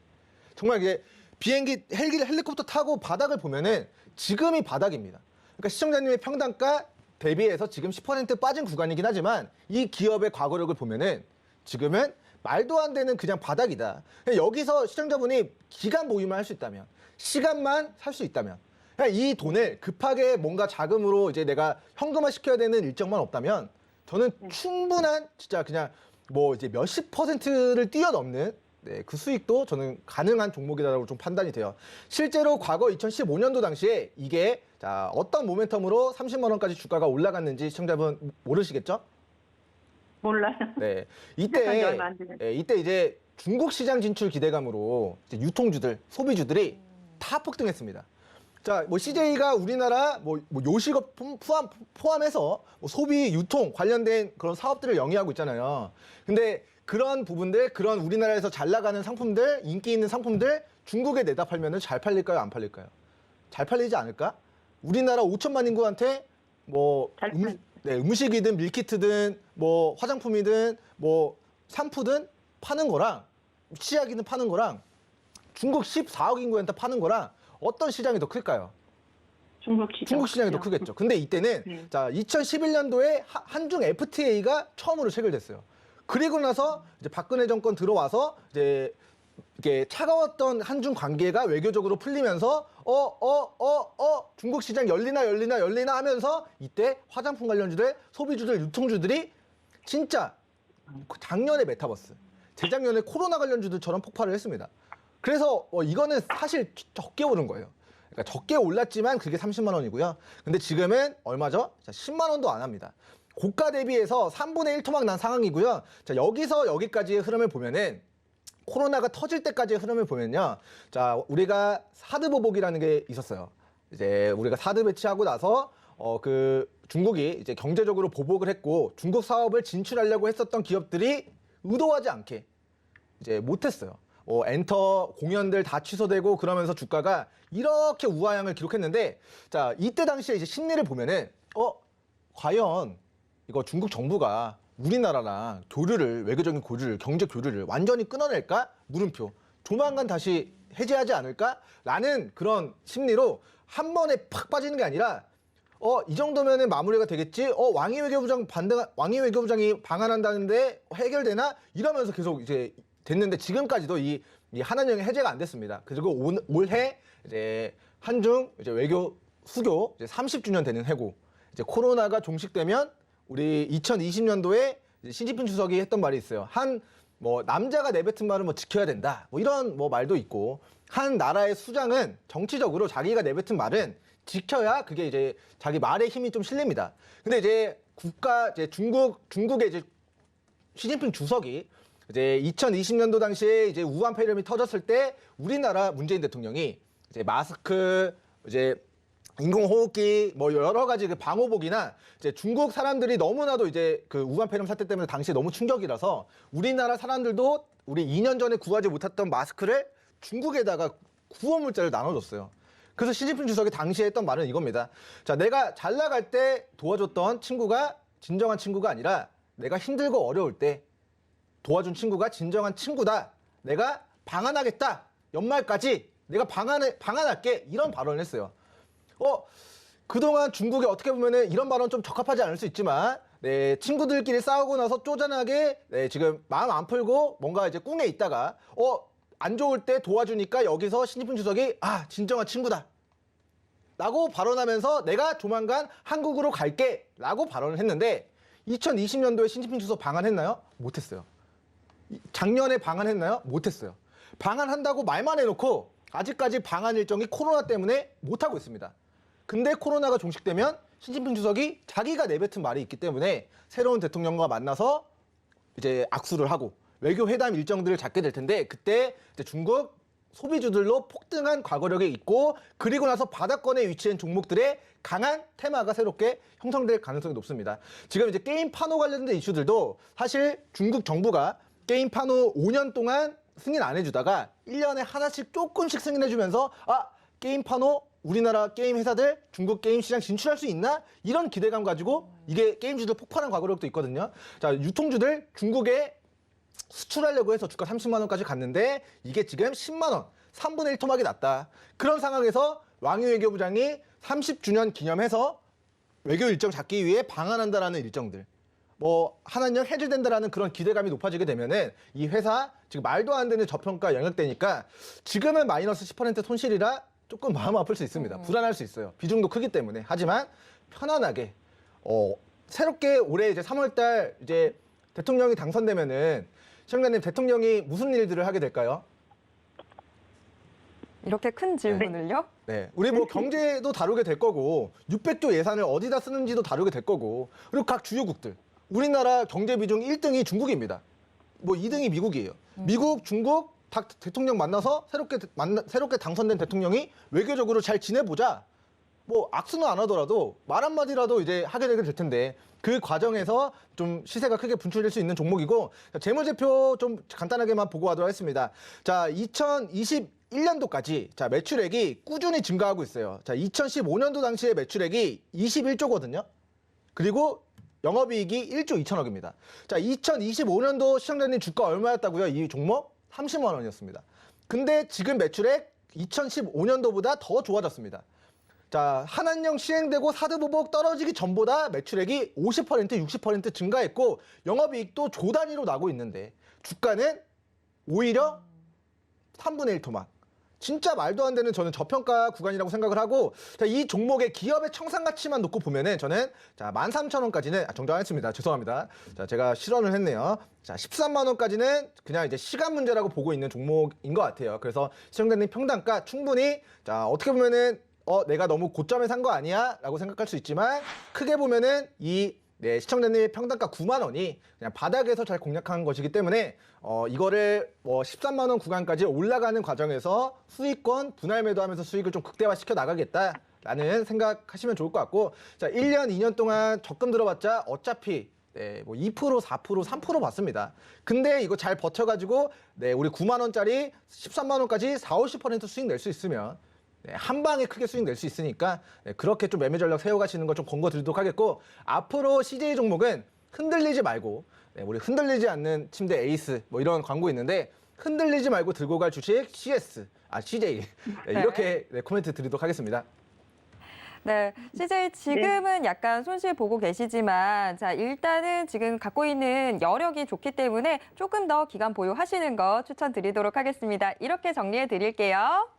정말 이게 비행기, 헬리콥터 타고 바닥을 보면은 지금이 바닥입니다. 그러니까 시청자님의 평단가 대비해서 지금 10% 빠진 구간이긴 하지만 이 기업의 과거력을 보면은 지금은 말도 안 되는 그냥 바닥이다. 여기서 시청자분이 기간 보유만 할 수 있다면, 시간만 살 수 있다면, 이 돈을 급하게 뭔가 자금으로 이제 내가 현금화 시켜야 되는 일정만 없다면 저는 충분한 진짜 그냥 뭐 이제 몇십 %를 뛰어넘는 네, 그 수익도 저는 가능한 종목이다라고 좀 판단이 돼요. 실제로 과거 2015년도 당시에 이게 자 어떤 모멘텀으로 30만 원까지 주가가 올라갔는지 시청자분 모르시겠죠?
몰라요.
네,
시작한 지
이때
얼마 안 됐어요.
이때 이제 중국 시장 진출 기대감으로 이제 유통주들, 소비주들이 다 폭등했습니다. 자, 뭐 CJ가 우리나라 뭐 요식업 포함해서 뭐 소비, 유통 관련된 그런 사업들을 영위하고 있잖아요. 근데 그런 부분들, 그런 우리나라에서 잘 나가는 상품들, 인기 있는 상품들 중국에 내다 팔면은 잘 팔릴까요? 안 팔릴까요? 잘 팔리지 않을까? 우리나라 5천만 인구한테 뭐
잘
음식이든 밀키트든 뭐 화장품이든 뭐 샴푸든 파는 거랑 치약이든 파는 거랑 중국 14억 인구한테 파는 거랑 어떤 시장이 더 클까요? 중국 시장이 더 크겠죠. 근데 이때는
네.
자 2011년도에 한중 FTA가 처음으로 체결됐어요. 그리고 나서 이제 박근혜 정권 들어와서 이제 이게 차가웠던 한중 관계가 외교적으로 풀리면서 중국 시장 열리나 하면서 이때 화장품 관련주들, 소비주들, 유통주들이 진짜 작년에 메타버스, 재작년에 코로나 관련주들처럼 폭발을 했습니다. 그래서 이거는 사실 적게 오른 거예요. 그러니까 적게 올랐지만 그게 30만 원이고요. 근데 지금은 얼마죠? 자, 10만 원도 안 합니다. 고가 대비해서 3분의 1 토막 난 상황이고요. 자, 여기서 여기까지의 흐름을 보면은 코로나가 터질 때까지의 흐름을 보면요. 자, 우리가 사드 보복이라는 게 있었어요. 이제 우리가 사드 배치하고 나서 그 중국이 이제 경제적으로 보복을 했고 중국 사업을 진출하려고 했었던 기업들이 의도하지 않게 이제 못했어요. 엔터 공연들 다 취소되고 그러면서 주가가 이렇게 우하향을 기록했는데, 자, 이때 당시에 이제 심리를 보면은 과연 이거 중국 정부가 우리나라랑 외교적인 교류를, 경제 교류를 완전히 끊어낼까? 물음표. 조만간 다시 해제하지 않을까라는 그런 심리로 한 번에 팍 빠지는 게 아니라 이 정도면은 마무리가 되겠지. 왕이 외교부장이 방한한다는데 해결되나? 이러면서 계속 이제 됐는데, 지금까지도 이 한한령이 해제가 안 됐습니다. 그리고 올해 이제 한중 이제 외교 수교 이제 30주년 되는 해고, 이제 코로나가 종식되면 우리 2020년도에 시진핑 주석이 했던 말이 있어요. 남자가 내뱉은 말은 지켜야 된다. 이런 말도 있고, 한 나라의 수장은 정치적으로 자기가 내뱉은 말은 지켜야 그게 이제 자기 말의 힘이 좀 실립니다. 근데 이제 중국의 이제 시진핑 주석이 이제 2020년도 당시에 이제 우한 폐렴이 터졌을 때 우리나라 문재인 대통령이 이제 마스크, 이제 인공호흡기 여러 가지 그 방호복이나 이제 중국 사람들이 너무나도 이제 그 우한 폐렴 사태 때문에 당시에 너무 충격이라서 우리나라 사람들도 우리 2년 전에 구하지 못했던 마스크를 중국에다가 구호 문자를 나눠줬어요. 그래서 시진핑 주석이 당시에 했던 말은 이겁니다. 자, 내가 잘 나갈 때 도와줬던 친구가 진정한 친구가 아니라 내가 힘들고 어려울 때 도와준 친구가 진정한 친구다. 내가 방한하겠다. 연말까지 내가 방한할게. 이런 발언을 했어요. 그동안 중국이 어떻게 보면은 이런 발언 좀 적합하지 않을 수 있지만, 네, 친구들끼리 싸우고 나서 쪼잔하게, 네, 지금 마음 안 풀고 뭔가 이제 꿍에 있다가, 안 좋을 때 도와주니까 여기서 시진핑 주석이, 진정한 친구다. 라고 발언하면서 내가 조만간 한국으로 갈게. 라고 발언을 했는데, 2020년도에 시진핑 주석 방한했나요? 못했어요. 작년에 방한했나요? 못했어요. 방한한다고 말만 해놓고 아직까지 방한 일정이 코로나 때문에 못하고 있습니다. 근데 코로나가 종식되면 시진핑 주석이 자기가 내뱉은 말이 있기 때문에 새로운 대통령과 만나서 이제 악수를 하고 외교 회담 일정들을 잡게 될 텐데, 그때 이제 중국 소비주들로 폭등한 과거력이 있고, 그리고 나서 바닥권에 위치한 종목들의 강한 테마가 새롭게 형성될 가능성이 높습니다. 지금 이제 게임 파노 관련된 이슈들도 사실 중국 정부가 게임 파노 5년 동안 승인 안 해주다가 1년에 하나씩 조금씩 승인해주면서 게임 파노 우리나라 게임 회사들 중국 게임 시장 진출할 수 있나? 이런 기대감 가지고 이게 게임주들 폭발한 과거력도 있거든요. 자, 유통주들 중국에 수출하려고 해서 주가 30만 원까지 갔는데 이게 지금 10만 원, 3분의 1 토막이 났다. 그런 상황에서 왕이 외교부장이 30주년 기념해서 외교 일정 잡기 위해 방한한다라는 일정들, 한한령 해제된다라는 그런 기대감이 높아지게 되면은 이 회사 지금 말도 안 되는 저평가 영역되니까 지금은 마이너스 10% 손실이라 조금 마음 아플 수 있습니다. 불안할 수 있어요. 비중도 크기 때문에. 하지만 편안하게 새롭게 올해 이제 3월달 이제 대통령이 당선되면은 시청자님, 대통령이 무슨 일들을 하게 될까요?
이렇게 큰 질문을요?
네, 우리 경제도 다루게 될 거고 600조 예산을 어디다 쓰는지도 다루게 될 거고, 그리고 각 주요국들 우리나라 경제 비중 1등이 중국입니다. 2등이 미국이에요. 미국, 중국 다 대통령 만나서 새롭게 당선된 대통령이 외교적으로 잘 지내보자. 악수는 안 하더라도 말 한마디라도 이제 하게 되게 될 텐데, 그 과정에서 좀 시세가 크게 분출될 수 있는 종목이고, 재무제표 좀 간단하게만 보고 가도록 하겠습니다. 자, 2021년도까지 자, 매출액이 꾸준히 증가하고 있어요. 자, 2015년도 당시에 매출액이 21조거든요. 그리고 영업이익이 1조 2천억입니다. 자, 2025년도 시청자님 주가 얼마였다고요? 이 종목 30만 원이었습니다. 근데 지금 매출액 2015년도보다 더 좋아졌습니다. 자, 한한령 시행되고 사드 보복 떨어지기 전보다 매출액이 50%, 60% 증가했고 영업이익도 조 단위로 나고 있는데 주가는 오히려 3분의 1 토막. 진짜 말도 안 되는 저는 저평가 구간이라고 생각을 하고, 자, 이 종목의 기업의 청산 가치만 놓고 보면은 저는 13,000원까지는 정정했습니다. 죄송합니다. 자, 제가 실언을 했네요. 자, 13만 원까지는 그냥 이제 시간 문제라고 보고 있는 종목인 것 같아요. 그래서 시청자님 평단가 충분히, 자, 어떻게 보면은 내가 너무 고점에 산 거 아니야? 라고 생각할 수 있지만, 크게 보면은 시청자님의 평단가 9만 원이 그냥 바닥에서 잘 공략한 것이기 때문에 이거를 13만 원 구간까지 올라가는 과정에서 수익권 분할 매도하면서 수익을 좀 극대화시켜 나가겠다라는 생각하시면 좋을 것 같고, 자, 1년, 2년 동안 적금 들어봤자 어차피 네, 뭐 2%, 4%, 3% 받습니다. 근데 이거 잘 버텨가지고 네, 우리 9만 원짜리 13만 원까지 4, 50% 수익 낼 수 있으면 네, 한 방에 크게 수익 낼 수 있으니까 네, 그렇게 좀 매매 전략 세워가시는 걸 좀 권고드리도록 하겠고 앞으로 CJ 종목은 흔들리지 말고 네, 우리 흔들리지 않는 침대 에이스 뭐 이런 광고 있는데 흔들리지 말고 들고 갈 주식 CJ 네, 이렇게 네, 코멘트 드리도록 하겠습니다.
네, CJ 지금은 약간 손실 보고 계시지만 자 일단은 지금 갖고 있는 여력이 좋기 때문에 조금 더 기간 보유하시는 거 추천드리도록 하겠습니다. 이렇게 정리해 드릴게요.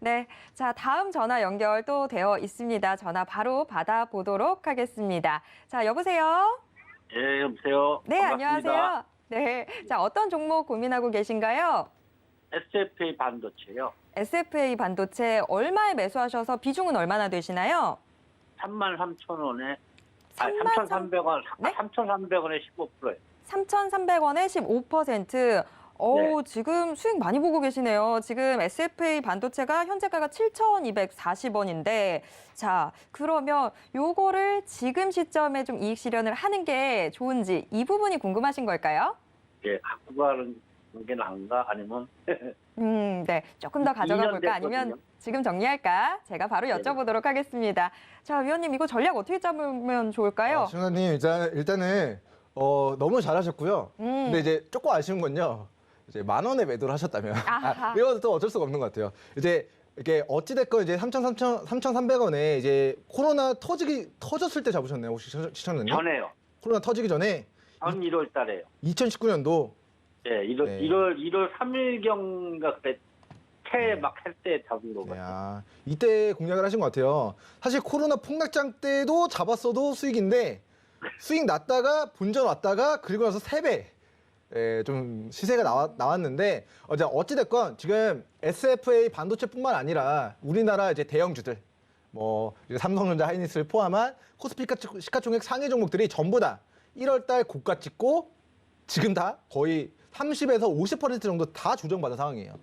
네, 자 다음 전화 연결 또 되어 있습니다. 전화 바로 받아보도록 하겠습니다. 자 여보세요?
예, 여보세요.
네,
반갑습니다.
안녕하세요. 네, 자 어떤 종목 고민하고 계신가요?
SFA 반도체요.
SFA 반도체 얼마에 매수하셔서 비중은 얼마나 되시나요?
33,000원에
33,000
3,300원,
네?
3,300원에 15%예요.
3,300원에 15%. 지금 수익 많이 보고 계시네요. 지금 SFA 반도체가 현재가가 7,240원인데 자, 그러면 요거를 지금 시점에 좀 이익 실현을 하는 게 좋은지 이 부분이 궁금하신 걸까요?
예, 갖고 가는 게 나은가 아니면
네. 조금 더 가져가
2년
볼까? 아니면
됐거든요.
지금 정리할까? 제가 바로
네네.
여쭤보도록 하겠습니다. 자, 위원님 이거 전략 어떻게 잡으면 좋을까요?
시청자님 일단은 너무 잘하셨고요. 근데 이제 조금 아쉬운 건요. 이제 10,000원에 매도를 하셨다면
아하.
이것도 또 어쩔 수가 없는 것 같아요. 이제 이게 어찌됐건 이제 3,300원에 이제 코로나 터졌을 때 잡으셨네요. 혹시 시청자님?
전에요.
코로나 터지기 전에
전 1월 달에요.
2019년도
예, 1월
네.
1월 3일경인가 그때 채 막 할 때 잡은 거거든요.
이때 공략을 하신 것 같아요. 사실 코로나 폭락장 때도 잡았어도 수익인데 수익 났다가 본전 왔다가 그리고 나서 3배 좀 시세가 나왔는데 어찌됐건 지금 SFA 반도체뿐만 아니라 우리나라 이제 대형주들 뭐 이제 삼성전자, 하이닉스를 포함한 코스피 시가총액 상위 종목들이 전부 다 1월달 고가 찍고 지금 다 거의 30에서 50% 정도 다 조정받은 상황이에요.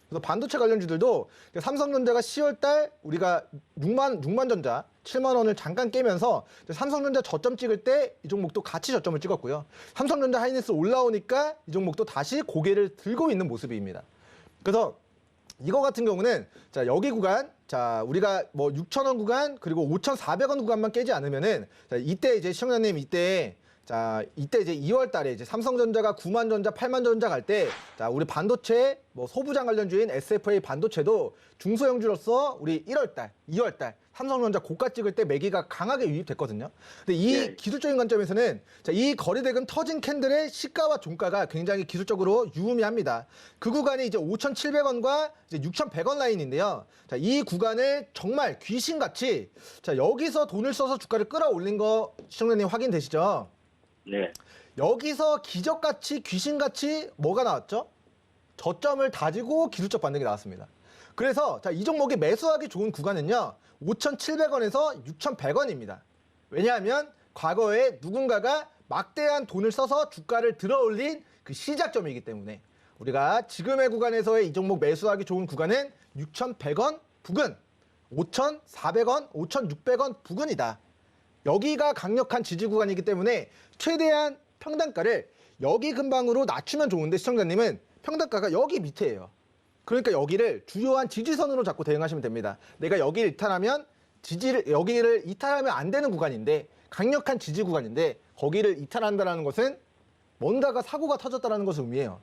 그래서 반도체 관련주들도 삼성전자가 10월달 우리가 6만 전자 7만 원을 잠깐 깨면서 삼성전자 저점 찍을 때 이 종목도 같이 저점을 찍었고요. 삼성전자 하이닉스 올라오니까 이 종목도 다시 고개를 들고 있는 모습입니다. 그래서 이거 같은 경우는 자 여기 구간 자 우리가 뭐 6,000원 구간 그리고 5,400원 구간만 깨지 않으면은 자, 이때 이제 시청자님 이때 이제 2월 달에 이제 삼성전자가 9만 전자, 8만 전자 갈 때 자, 우리 반도체 뭐 소부장 관련주인 SFA 반도체도 중소형주로서 우리 1월 달, 2월 달 삼성전자 고가 찍을 때 매기가 강하게 유입됐거든요. 근데 이
네.
기술적인 관점에서는 자, 이 거래대금 터진 캔들의 시가와 종가가 굉장히 기술적으로 유의미합니다. 그 구간이 이제 5,700원과 이제 6,100원 라인인데요. 자, 이 구간을 정말 귀신같이 자, 여기서 돈을 써서 주가를 끌어올린 거 시청자님 확인되시죠?
네.
여기서 기적같이 귀신같이 뭐가 나왔죠? 저점을 다지고 기술적 반등이 나왔습니다. 그래서 자, 이 종목이 매수하기 좋은 구간은요. 5,700원에서 6,100원입니다. 왜냐하면 과거에 누군가가 막대한 돈을 써서 주가를 들어올린 그 시작점이기 때문에 우리가 지금의 구간에서의 이 종목 매수하기 좋은 구간은 6,100원 부근, 5,400원, 5,600원 부근이다. 여기가 강력한 지지 구간이기 때문에 최대한 평단가를 여기 근방으로 낮추면 좋은데 시청자님은 평단가가 여기 밑에예요. 그러니까 여기를 주요한 지지선으로 잡고 대응하시면 됩니다. 내가 여기를 이탈하면 여기를 이탈하면 안 되는 구간인데 강력한 지지 구간인데 거기를 이탈한다는 것은 뭔가가 사고가 터졌다는 것을 의미해요.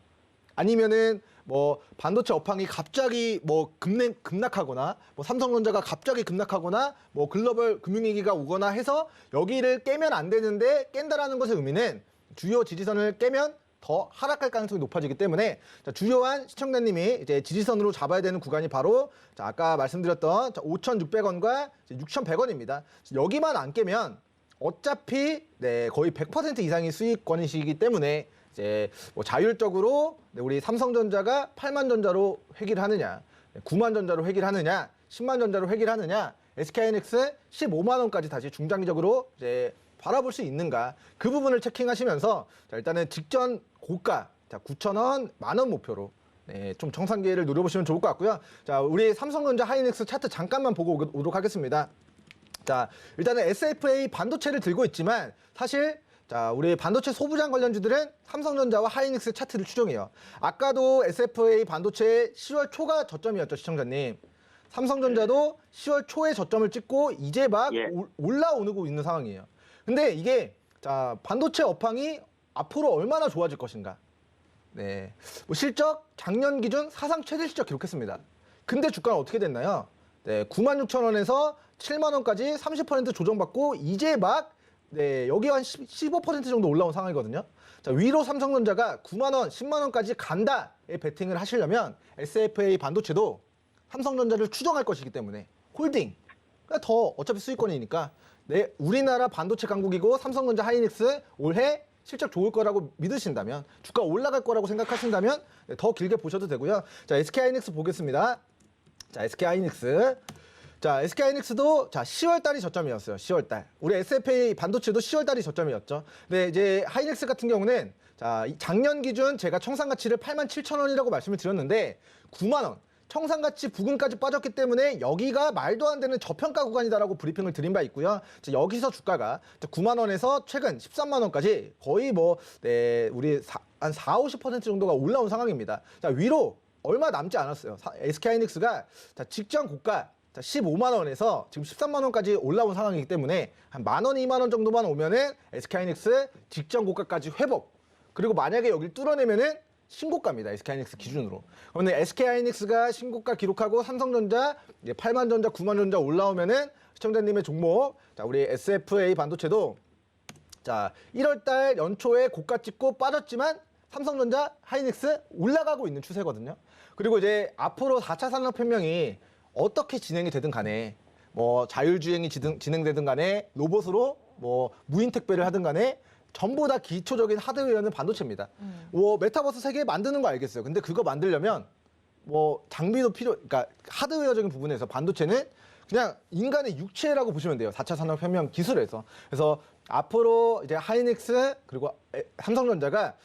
아니면은 뭐 반도체 업황이 갑자기 뭐 급락하거나 뭐 삼성전자가 갑자기 급락하거나 뭐 글로벌 금융위기가 오거나 해서 여기를 깨면 안 되는데 깬다라는 것의 의미는 주요 지지선을 깨면 더 하락할 가능성이 높아지기 때문에 자, 주요한 시청자님이 이제 지지선으로 잡아야 되는 구간이 바로 자, 아까 말씀드렸던 5,600원과 6,100원입니다. 여기만 안 깨면 어차피 네, 거의 100% 이상이 수익권이시기 때문에 이제 뭐 자율적으로 우리 삼성전자가 8만 전자로 회귀를 하느냐, 9만 전자로 회귀를 하느냐, 10만 전자로 회귀를 하느냐, SK하이닉스 15만 원까지 다시 중장기적으로 이제 바라볼 수 있는가 그 부분을 체킹하시면서 자, 일단은 직전 고가 자 9,000원, 10,000원 목표로 네, 좀 정상 기회를 노려보시면 좋을 것 같고요. 자 우리 삼성전자 하이닉스 차트 잠깐만 보고 오도록 하겠습니다. 자 일단은 SFA 반도체를 들고 있지만 사실 자, 우리 반도체 소부장 관련주들은 삼성전자와 하이닉스 차트를 추정해요. 아까도 SFA 반도체 10월 초가 저점이었죠, 시청자님. 삼성전자도 10월 초에 저점을 찍고 이제 막
예.
올라오고 있는 상황이에요. 근데 이게 자, 반도체 업황이 앞으로 얼마나 좋아질 것인가. 네. 뭐 실적 작년 기준 사상 최대 실적 기록했습니다. 근데 주가는 어떻게 됐나요? 네, 96,000원에서 7만 원까지 30% 조정받고 이제 막 네, 여기 한 15% 정도 올라온 상황이거든요. 자, 위로 삼성전자가 9만 원, 10만 원까지 간다에 베팅을 하시려면 SFA 반도체도 삼성전자를 추정할 것이기 때문에 홀딩. 그러니까 더 어차피 수익권이니까 네, 우리나라 반도체 강국이고 삼성전자 하이닉스 올해 실적 좋을 거라고 믿으신다면 주가 올라갈 거라고 생각하신다면 네, 더 길게 보셔도 되고요. 자, SK 하이닉스 보겠습니다. 자, SK 하이닉스. 자, SK 하이닉스도 자, 10월 달이 저점이었어요. 10월 달. 우리 SFA 반도체도 10월 달이 저점이었죠. 근데 이제 하이닉스 같은 경우는 자, 작년 기준 제가 청산 가치를 87,000원이라고 말씀을 드렸는데 9만 원. 청산 가치 부근까지 빠졌기 때문에 여기가 말도 안 되는 저평가 구간이다라고 브리핑을 드린 바 있고요. 자, 여기서 주가가 9만 원에서 최근 13만 원까지 거의 뭐 네, 우리 한 40-50% 정도가 올라온 상황입니다. 자, 위로 얼마 남지 않았어요. SK 하이닉스가 자, 직전 고가 15만 원에서 지금 13만 원까지 올라온 상황이기 때문에 한 만 원, 2만 원 정도만 오면은 SK 하이닉스 직전 고가까지 회복. 그리고 만약에 여기를 뚫어내면은 신고가입니다. SK 하이닉스 기준으로. 그러면 SK 하이닉스가 신고가 기록하고 삼성전자, 8만 전자, 9만 전자 올라오면은 시청자님의 종목, 자, 우리 SFA 반도체도 자, 1월 달 연초에 고가 찍고 빠졌지만 삼성전자, 하이닉스 올라가고 있는 추세거든요. 그리고 이제 앞으로 4차 산업혁명이 어떻게 진행이 되든 간에 뭐 자율주행이 진행되든 간에 로봇으로 뭐 무인 택배를 하든 간에 전부 다 기초적인 하드웨어는 반도체입니다. 뭐 메타버스 세계 만드는 거 알겠어요. 근데 그거 만들려면 뭐 장비도 그러니까 하드웨어적인 부분에서 반도체는 그냥 인간의 육체라고 보시면 돼요. 4차 산업혁명 기술에서. 그래서 앞으로 이제 하이닉스 그리고 삼성전자가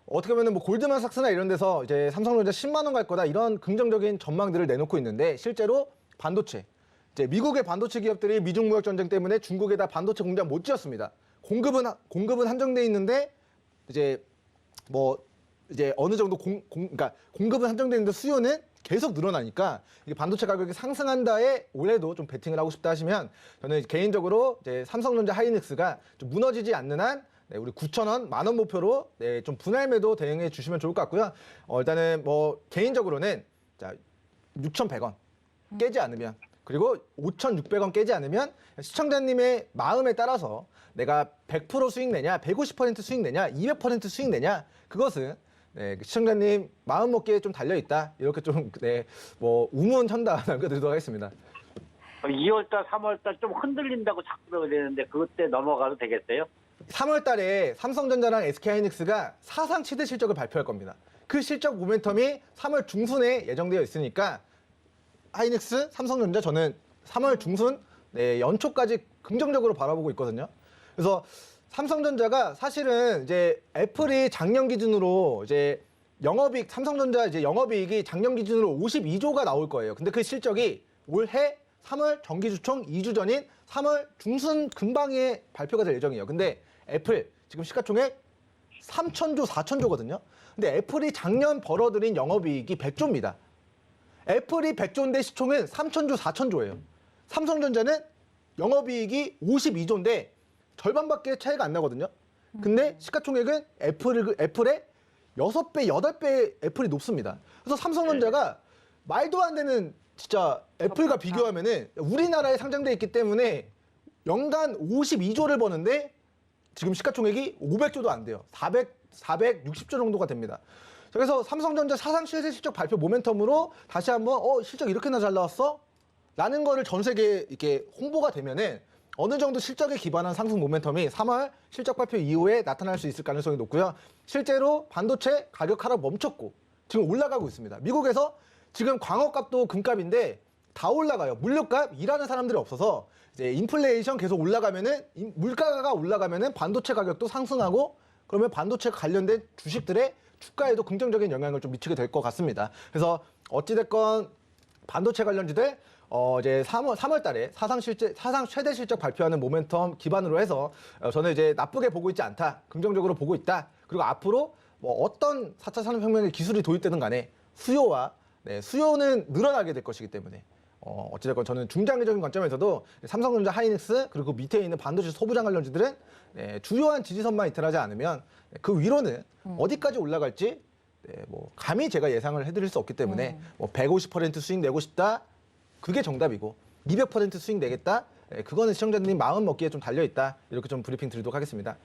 어떻게 보면 뭐 골드만삭스나 이런 데서 이제 삼성전자 10만 원 갈 거다 이런 긍정적인 전망들을 내놓고 있는데 실제로 반도체 이제 미국의 반도체 기업들이 미중 무역 전쟁 때문에 중국에다 반도체 공장 못 지었습니다. 공급은 한정돼 있는데 이제 뭐 이제 어느 정도 그러니까 공급은 한정돼 있는데 수요는 계속 늘어나니까 이게 반도체 가격이 상승한다에 올해도 좀 베팅을 하고 싶다 하시면 저는 개인적으로 이제 삼성전자 하이닉스가 좀 무너지지 않는 한 네, 우리 9,000원, 만원 목표로 네, 좀 분할 매도 대응해 주시면 좋을 것 같고요. 일단은 뭐 개인적으로는 자, 6,100원 깨지 않으면 그리고 5,600원 깨지 않으면 시청자님의 마음에 따라서 내가 100% 수익 내냐, 150% 수익 내냐, 200% 수익 내냐 그것은 네, 시청자님 마음 먹기에 좀 달려 있다. 이렇게 좀 네, 뭐 우문 현다 남겨드리도록 하겠습니다.
2월달, 3월달 좀 흔들린다고 자꾸 그러는데 그때 넘어가도 되겠어요?
3월 달에 삼성전자랑 SK하이닉스가 사상 최대 실적을 발표할 겁니다. 그 실적 모멘텀이 3월 중순에 예정되어 있으니까 하이닉스, 삼성전자 저는 3월 중순 네, 연초까지 긍정적으로 바라보고 있거든요. 그래서 삼성전자가 사실은 이제 애플이 작년 기준으로 이제 영업이익 삼성전자 이제 영업이익이 작년 기준으로 52조가 나올 거예요. 근데 그 실적이 올해 3월 정기주총 2주 전인 3월 중순 근방에 발표가 될 예정이에요. 근데 애플 지금 시가총액 3,000조, 4,000조거든요. 근데 애플이 작년 벌어들인 영업이익이 100조입니다. 애플이 100조인데 시총은 3,000조, 4,000조예요. 삼성전자는 영업이익이 52조인데 절반밖에 차이가 안 나거든요. 근데 시가총액은 애플의 6배, 8배 애플이 높습니다. 그래서 삼성전자가 말도 안 되는 진짜 애플과 비교하면은 우리나라에 상장돼 있기 때문에 연간 52조를 버는데 지금 시가총액이 500조도 안 돼요. 460조 정도가 됩니다. 그래서 삼성전자 사상 최대 실적 발표 모멘텀으로 다시 한번 실적 이렇게나 잘 나왔어? 라는 거를 전 세계에 이렇게 홍보가 되면은 어느 정도 실적에 기반한 상승 모멘텀이 3월 실적 발표 이후에 나타날 수 있을 가능성이 높고요. 실제로 반도체 가격 하락 멈췄고 지금 올라가고 있습니다. 미국에서 지금 광어값도 금값인데 다 올라가요. 물류값 일하는 사람들이 없어서 이제 인플레이션 계속 올라가면은 물가가 올라가면은 반도체 가격도 상승하고 그러면 반도체 관련된 주식들의 주가에도 긍정적인 영향을 좀 미치게 될 것 같습니다. 그래서 어찌됐건 반도체 관련주들 이제 3월 달에 사상 최대 실적 발표하는 모멘텀 기반으로 해서 저는 이제 나쁘게 보고 있지 않다. 긍정적으로 보고 있다. 그리고 앞으로 뭐 어떤 4차 산업혁명의 기술이 도입되든 간에 수요는 늘어나게 될 것이기 때문에 어찌됐건 저는 중장기적인 관점에서도 삼성전자, 하이닉스 그리고 그 밑에 있는 반도체 소부장 관련주들은 주요한 지지선만 이탈하지 않으면 그 위로는 어디까지 올라갈지 뭐 감히 제가 예상을 해드릴 수 없기 때문에 뭐 150% 수익 내고 싶다. 그게 정답이고 200% 수익 내겠다. 그거는 시청자님 마음 먹기에 좀 달려있다. 이렇게 좀 브리핑 드리도록 하겠습니다.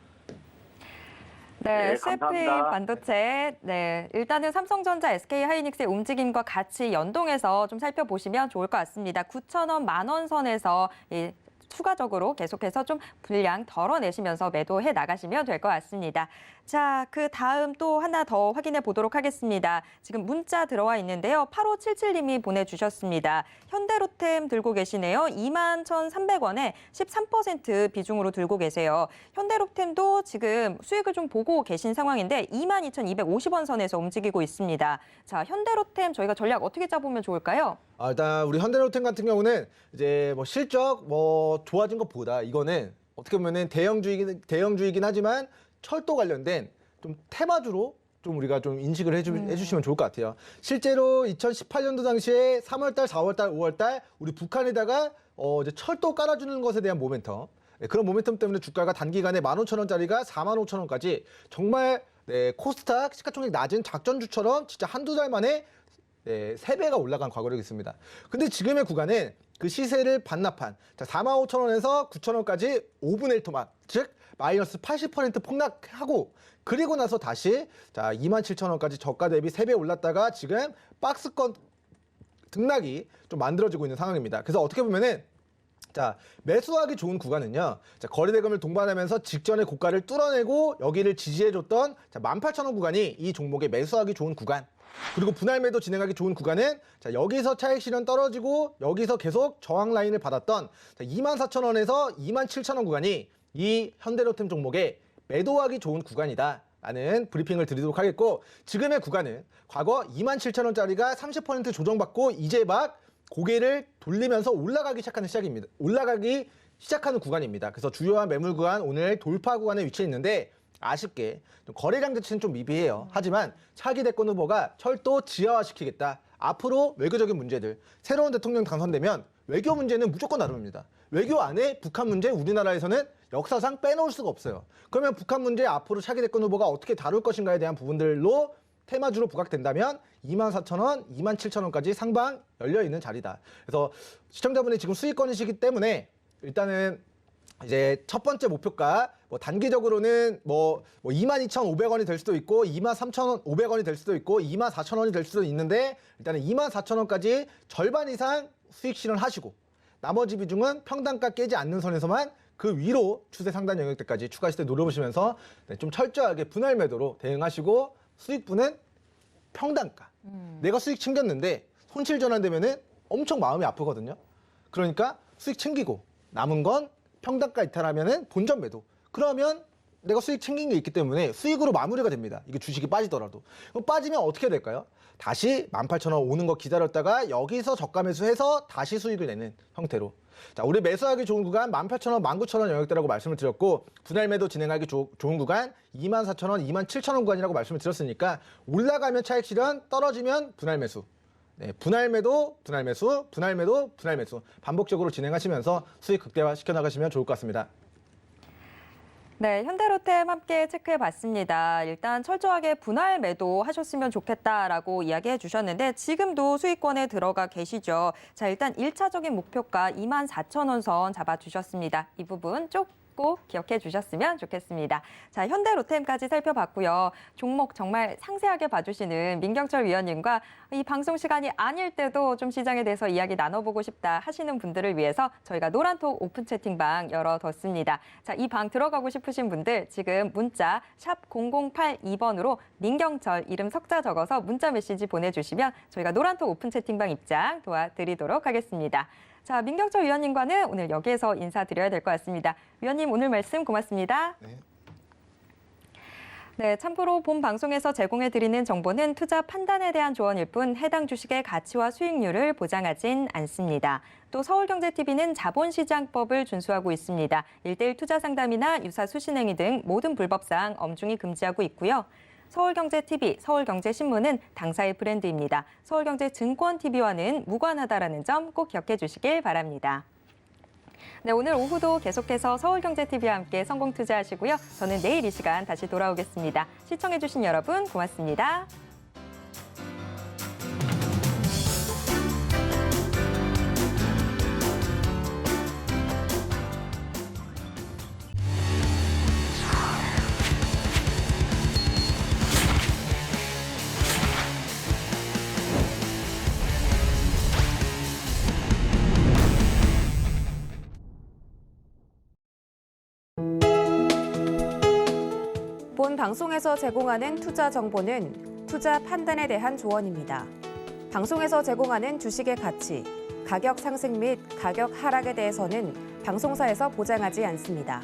네,
네,
CF
감사합니다.
반도체. 네, 일단은 삼성전자, SK 하이닉스의 움직임과 같이 연동해서 좀 살펴보시면 좋을 것 같습니다. 9,000원, 10,000원 선에서 추가적으로 계속해서 좀 분량 덜어내시면서 매도해 나가시면 될 것 같습니다. 자, 그 다음 또 하나 더 확인해 보도록 하겠습니다. 지금 문자 들어와 있는데요. 8577님이 보내주셨습니다. 현대로템 들고 계시네요. 21,300원에 13% 비중으로 들고 계세요. 현대로템도 지금 수익을 좀 보고 계신 상황인데 22,250원 선에서 움직이고 있습니다. 자, 현대로템 저희가 전략 어떻게 짜보면 좋을까요?
일단 우리 현대로템 같은 경우는 이제 뭐 실적 뭐 좋아진 것보다 이거는 어떻게 보면은 대형주이긴 하지만 철도 관련된 좀 테마주로 좀 우리가 좀 인식을 해주시면 좋을 것 같아요. 실제로 2018년도 당시에 3월달, 4월달, 5월달 우리 북한에다가 이제 철도 깔아주는 것에 대한 모멘텀, 그런 모멘텀 때문에 주가가 단기간에 15,000원짜리가 45,000원까지 정말 코스닥 시가총액 낮은 작전주처럼 진짜 한두 달 만에 3배가 올라간 과거력이 있습니다. 근데 지금의 구간은 그 시세를 반납한 45,000원에서 9,000원까지 5분의 1 토막, 즉 마이너스 80% 폭락하고 그리고 나서 다시 27,000원까지 저가 대비 3배 올랐다가 지금 박스권 등락이 좀 만들어지고 있는 상황입니다. 그래서 어떻게 보면은 매수하기 좋은 구간은요. 거래대금을 동반하면서 직전의 고가를 뚫어내고 여기를 지지해줬던 18,000원 구간이 이 종목의 매수하기 좋은 구간. 그리고 분할 매도 진행하기 좋은 구간은 여기서 차익 실현 떨어지고 여기서 계속 저항 라인을 받았던 24,000원에서 27,000원 구간이 이 현대로템 종목의 매도하기 좋은 구간이다. 라는 브리핑을 드리도록 하겠고 지금의 구간은 과거 27,000원짜리가 30% 조정받고 이제 막 고개를 돌리면서 올라가기 시작하는 구간입니다. 그래서 주요한 매물 구간 오늘 돌파 구간에 위치해 있는데 아쉽게 거래량 자체는 좀 미비해요. 하지만 차기 대권 후보가 철도 지하화시키겠다. 앞으로 외교적인 문제들, 새로운 대통령 당선되면 외교 문제는 무조건 다룹니다. 외교 안에 북한 문제 우리나라에서는 역사상 빼놓을 수가 없어요. 그러면 북한 문제 앞으로 차기 대권 후보가 어떻게 다룰 것인가에 대한 부분들로 테마주로 부각된다면 24,000원, 27,000원까지 상방 열려있는 자리다. 그래서 시청자분이 지금 수익권이시기 때문에 일단은 이제 첫 번째 목표가 뭐 단기적으로는 뭐 22,500원이 될 수도 있고 23,500원이 될 수도 있고 24,000원이 될 수도 있는데 일단은 24,000원까지 절반 이상 수익 실현하시고 나머지 비중은 평단가 깨지 않는 선에서만 그 위로 추세 상단 영역대까지 추가 시대 노려보시면서 좀 철저하게 분할 매도로 대응하시고 수익분은 평단가. 내가 수익 챙겼는데 손실 전환되면은 엄청 마음이 아프거든요. 그러니까 수익 챙기고 남은 건 평단가 이탈하면은 본전 매도. 그러면 내가 수익 챙긴 게 있기 때문에 수익으로 마무리가 됩니다. 이게 주식이 빠지더라도. 그럼 빠지면 어떻게 될까요? 다시 18,000원 오는 거 기다렸다가 여기서 저가 매수해서 다시 수익을 내는 형태로. 우리 매수하기 좋은 구간 18,000원, 19,000원 영역대라고 말씀을 드렸고 분할 매도 진행하기 좋은 구간 24,000원, 27,000원 구간이라고 말씀을 드렸으니까 올라가면 차익 실현, 떨어지면 분할 매수. 분할 매도, 분할 매수, 분할 매도, 분할 매수 반복적으로 진행하시면서 수익 극대화 시켜나가시면 좋을 것 같습니다.
네, 현대로템 함께 체크해봤습니다. 일단 철저하게 분할 매도 하셨으면 좋겠다라고 이야기해 주셨는데 지금도 수익권에 들어가 계시죠. 자, 일단 1차적인 목표가 24,000원 선 잡아주셨습니다. 이 부분 꼭 기억해 주셨으면 좋겠습니다. 자, 현대로템까지 살펴봤고요. 종목 정말 상세하게 봐주시는 민경철 위원님과 이 방송 시간이 아닐 때도 좀 시장에 대해서 이야기 나눠보고 싶다 하시는 분들을 위해서 저희가 노란톡 오픈 채팅방 열어뒀습니다. 자, 이 방 들어가고 싶으신 분들 지금 문자 샵 0082번으로 민경철 이름 석자 적어서 문자 메시지 보내주시면 저희가 노란톡 오픈 채팅방 입장 도와드리도록 하겠습니다. 자, 민경철 위원님과는 오늘 여기에서 인사드려야 될 것 같습니다. 위원님 오늘 말씀 고맙습니다.
네.
네, 참고로 본 방송에서 제공해드리는 정보는 투자 판단에 대한 조언일 뿐 해당 주식의 가치와 수익률을 보장하진 않습니다. 또 서울경제TV는 자본시장법을 준수하고 있습니다. 1:1 투자 상담이나 유사 수신행위 등 모든 불법사항 엄중히 금지하고 있고요. 서울경제TV, 서울경제신문은 당사의 브랜드입니다. 서울경제증권TV와는 무관하다라는 점 꼭 기억해 주시길 바랍니다. 네, 오늘 오후도 계속해서 서울경제TV와 함께 성공 투자하시고요. 저는 내일 이 시간 다시 돌아오겠습니다. 시청해주신 여러분 고맙습니다.
본 방송에서 제공하는 투자 정보는 투자 판단에 대한 조언입니다. 방송에서 제공하는 주식의 가치, 가격 상승 및 가격 하락에 대해서는 방송사에서 보장하지 않습니다.